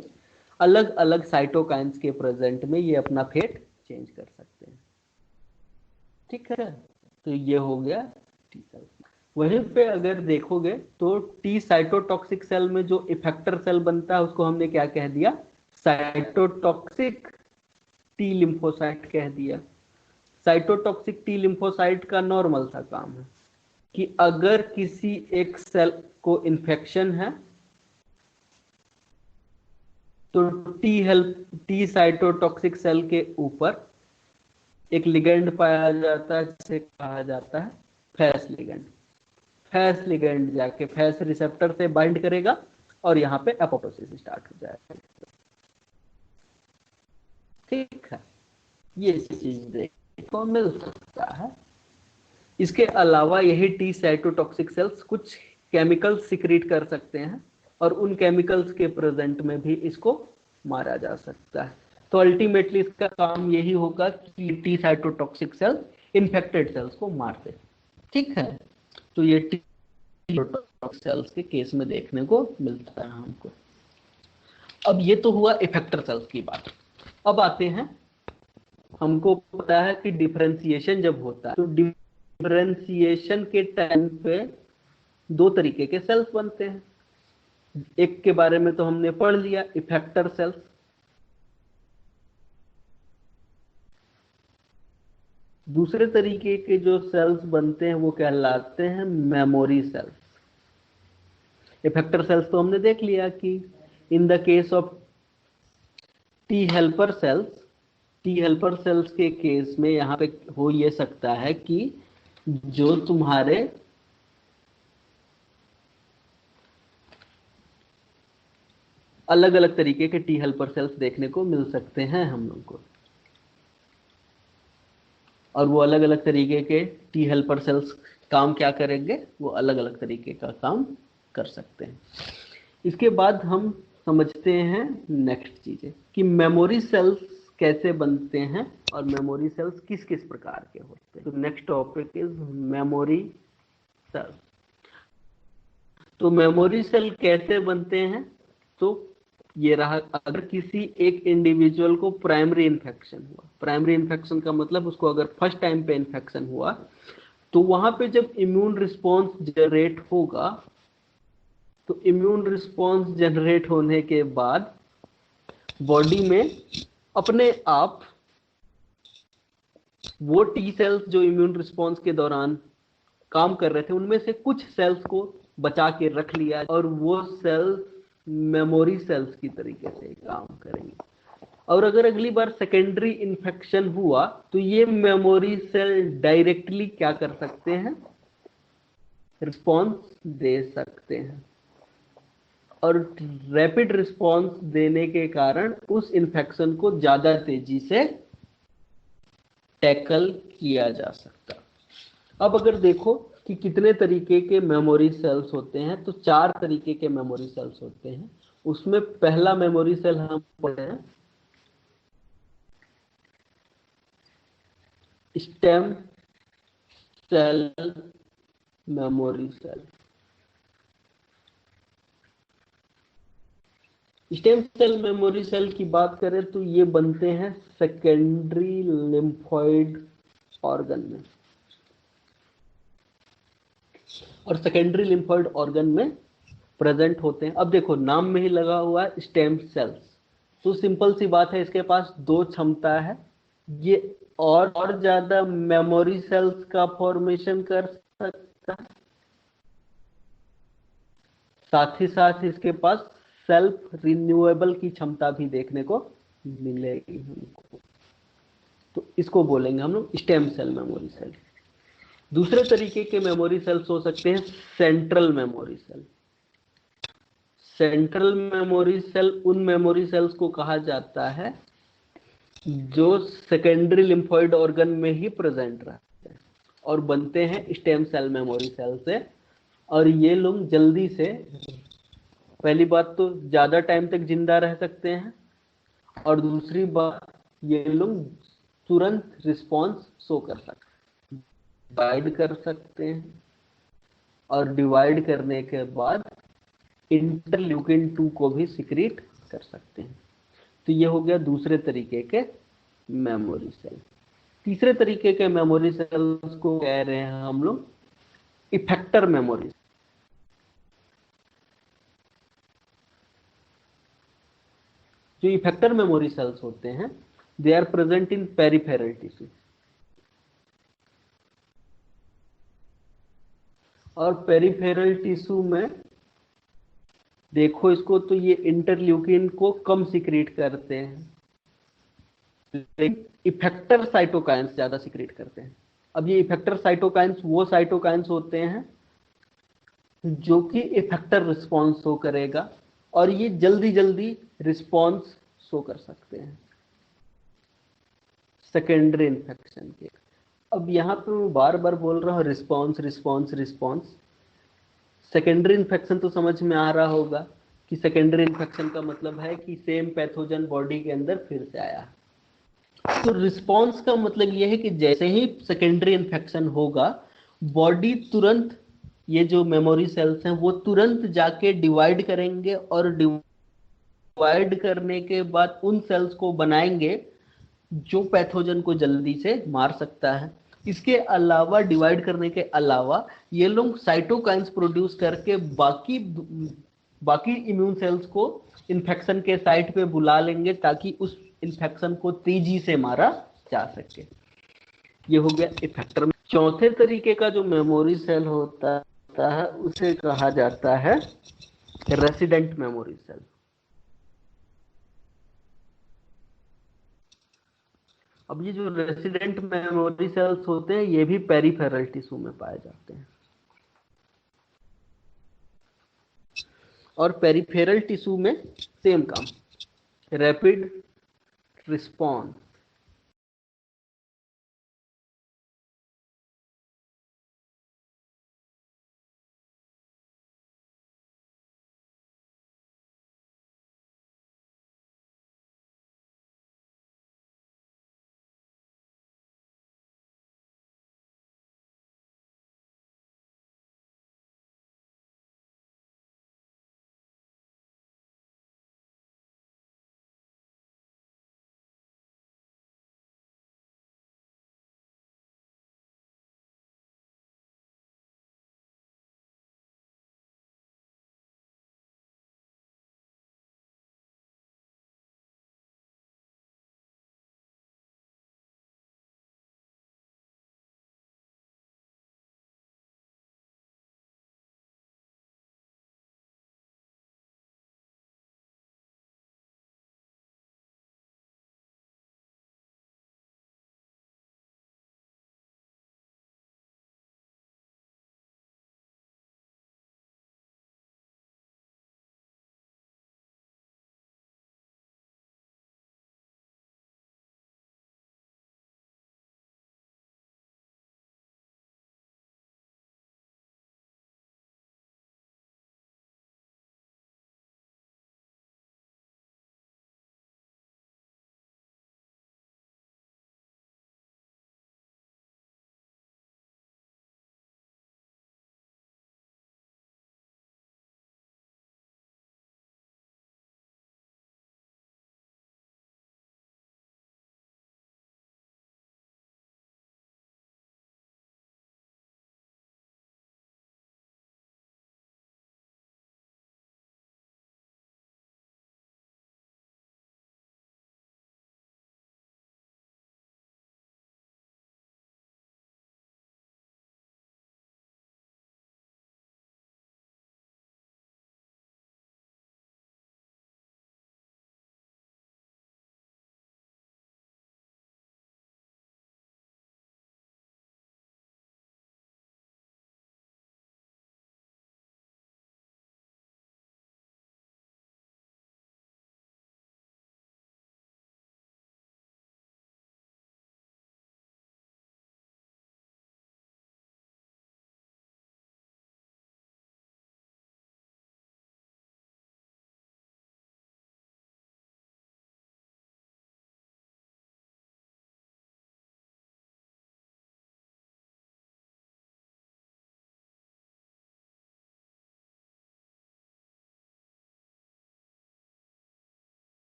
अलग अलग साइटोकाइंस के प्रेजेंट में ये अपना फेट चेंज कर सकते हैं। ठीक है, तो ये हो गया टी सेल। वहीं पे अगर देखोगे तो टी साइटोटॉक्सिक सेल में जो इफेक्टर सेल बनता है उसको हमने क्या कह दिया, साइटोटॉक्सिक टी लिम्फोसाइट कह दिया। साइटोटॉक्सिक टी लिम्फोसाइट का नॉर्मल सा काम है कि अगर किसी एक सेल को इन्फेक्शन है तो टी साइटोटॉक्सिक सेल के ऊपर एक लिगेंड पाया जाता है जिसे कहा जाता है फैस लिगेंड। फैस लिगेंड जाके फैस रिसेप्टर से बाइंड करेगा और यहाँ पे एपोप्टोसिस स्टार्ट हो जाएगा। ठीक है, ये चीज देखो मिल सकता है। इसके अलावा यही टी साइटोटॉक्सिक सेल्स कुछ केमिकल्स सिक्रीट कर सकते हैं और उन केमिकल्स के प्रेजेंट में भी इसको मारा जा सकता है। तो अल्टीमेटली इसका काम यही होगा कि T cytotoxic cell infected cells को मारते हैं। ठीक है, तो ये टी सेल्स के केस में देखने को मिलता है हमको। अब ये तो हुआ इफेक्टर सेल्स की बात। अब आते हैं, हमको पता है कि डिफरेंशिएशन जब होता है तो डिफरेंशिएशन के टाइम पे दो तरीके के सेल्स बनते हैं। एक के बारे में तो हमने पढ़ लिया, इफेक्टर सेल्स। दूसरे तरीके के जो सेल्स बनते हैं वो कहलाते हैं मेमोरी सेल्स। इफेक्टर सेल्स तो हमने देख लिया कि इन the case of T helper sales के केस में यहाँ पे हो ये सकता है कि जो तुम्हारे अलग अलग तरीके के टी हेल्पर सेल्स देखने को मिल सकते हैं हम लोग को, और वो अलग अलग तरीके के टी हेल्पर सेल्स काम क्या करेंगे, वो अलग अलग तरीके का काम कर सकते हैं। इसके बाद हम समझते हैं नेक्स्ट चीजें कि मेमोरी सेल्स कैसे बनते हैं और मेमोरी सेल्स किस किस प्रकार के होते हैं। तो next topic is memory cell. तो मेमोरी सेल कैसे बनते हैं, तो ये रहा, अगर किसी एक इंडिविजुअल को प्राइमरी इन्फेक्शन हुआ, प्राइमरी इन्फेक्शन का मतलब उसको अगर फर्स्ट टाइम पे इन्फेक्शन हुआ, तो वहां पे जब इम्यून रिस्पॉन्स जनरेट होगा, तो इम्यून रिस्पॉन्स जनरेट होने के बाद बॉडी में अपने आप वो टी सेल्स जो इम्यून रिस्पॉन्स के दौरान काम कर रहे थे, उनमें से कुछ सेल्स को बचा के रख लिया और वो सेल्स मेमोरी सेल्स की तरीके से काम करेंगे। और अगर अगली बार सेकेंडरी इन्फेक्शन हुआ तो ये मेमोरी सेल डायरेक्टली क्या कर सकते हैं, रिस्पॉन्स दे सकते हैं, और रैपिड रिस्पॉन्स देने के कारण उस इन्फेक्शन को ज्यादा तेजी से टैकल किया जा सकता। अब अगर देखो कि कितने तरीके के मेमोरी सेल्स होते हैं, तो 4 तरीके के मेमोरी सेल्स होते हैं। उसमें पहला मेमोरी सेल हम पढ़े हैं stem cell memory cell. Stem cell memory cell की बात करें तो ये बनते हैं सेकेंडरी लिम्फोइड ऑर्गन में, और सेकेंडरी लिम्फोइड ऑर्गन में प्रेजेंट होते हैं। अब देखो नाम में ही लगा हुआ है स्टेम सेल्स, तो सिंपल सी बात है, इसके पास 2 क्षमता है, ये और ज्यादा मेमोरी सेल्स का फॉर्मेशन कर सकता है, साथ ही साथ इसके पास सेल्फ रिन्यूएबल की क्षमता भी देखने को मिलेगी हमको। तो इसको बोलेंगे हम लोग स्टेम सेल मेमोरी सेल। दूसरे तरीके के मेमोरी सेल्स हो सकते हैं central memory cell. Central memory cell उन मेमोरी सेल्स को कहा जाता है जो सेकेंडरी लिम्फोइड ऑर्गन में ही प्रेजेंट रहते हैं और बनते हैं स्टेम सेल मेमोरी सेल से। और ये लोग जल्दी से, पहली बात तो ज्यादा टाइम तक जिंदा रह सकते हैं, और दूसरी बात ये लोग तुरंत रिस्पॉन्स शो कर सकते हैं, डिवाइड कर सकते हैं, और डिवाइड करने के बाद इंटरल्यूकिन 2 को भी सिक्रीट कर सकते हैं। तो ये हो गया दूसरे तरीके के मेमोरी सेल। तीसरे तरीके के मेमोरी सेल्स को कह रहे हैं हम लोग इफेक्टर मेमोरी। जो इफेक्टर मेमोरी सेल्स होते हैं, they are present in peripheral tissue, और पेरिफेरल टिश्यू में देखो इसको, तो ये इंटरल्यूकिन को कम सिक्रीट करते हैं, लेकिन इफेक्टर साइटोकाइंस ज्यादा सिक्रीट करते हैं। अब ये इफेक्टर साइटोकाइंस वो साइटोकाइंस होते हैं जो कि इफेक्टर रिस्पॉन्स शो करेगा, और ये जल्दी जल्दी रिस्पॉन्स शो कर सकते हैं सेकेंडरी इन्फेक्शन के। अब यहाँ पे मैं बार बार बोल रहा हूँ response response response. Secondary infection तो समझ में आ रहा होगा कि सेकेंडरी इन्फेक्शन का मतलब है कि सेम पैथोजन बॉडी के अंदर फिर से आया। तो रिस्पॉन्स का मतलब ये है कि जैसे ही सेकेंडरी इन्फेक्शन होगा, बॉडी तुरंत, ये जो मेमोरी सेल्स हैं वो तुरंत जाके डिवाइड करेंगे, और डिवाइड करने के बाद उन सेल्स को बनाएंगे जो पैथोजन को जल्दी से मार सकता है। इसके अलावा, डिवाइड करने के अलावा, ये लोग साइटोकाइंस प्रोड्यूस करके बाकी बाकी इम्यून सेल्स को इन्फेक्शन के साइट पे बुला लेंगे, ताकि उस इन्फेक्शन को तेजी से मारा जा सके। ये हो गया इफेक्टर। चौथे तरीके का जो मेमोरी सेल होता है उसे कहा जाता है रेसिडेंट मेमोरी सेल। अब ये जो रेसिडेंट मेमोरी सेल्स होते हैं ये भी पेरिफेरल टिश्यू में पाए जाते हैं, और पेरिफेरल टिश्यू में सेम काम, रैपिड रिस्पॉन्स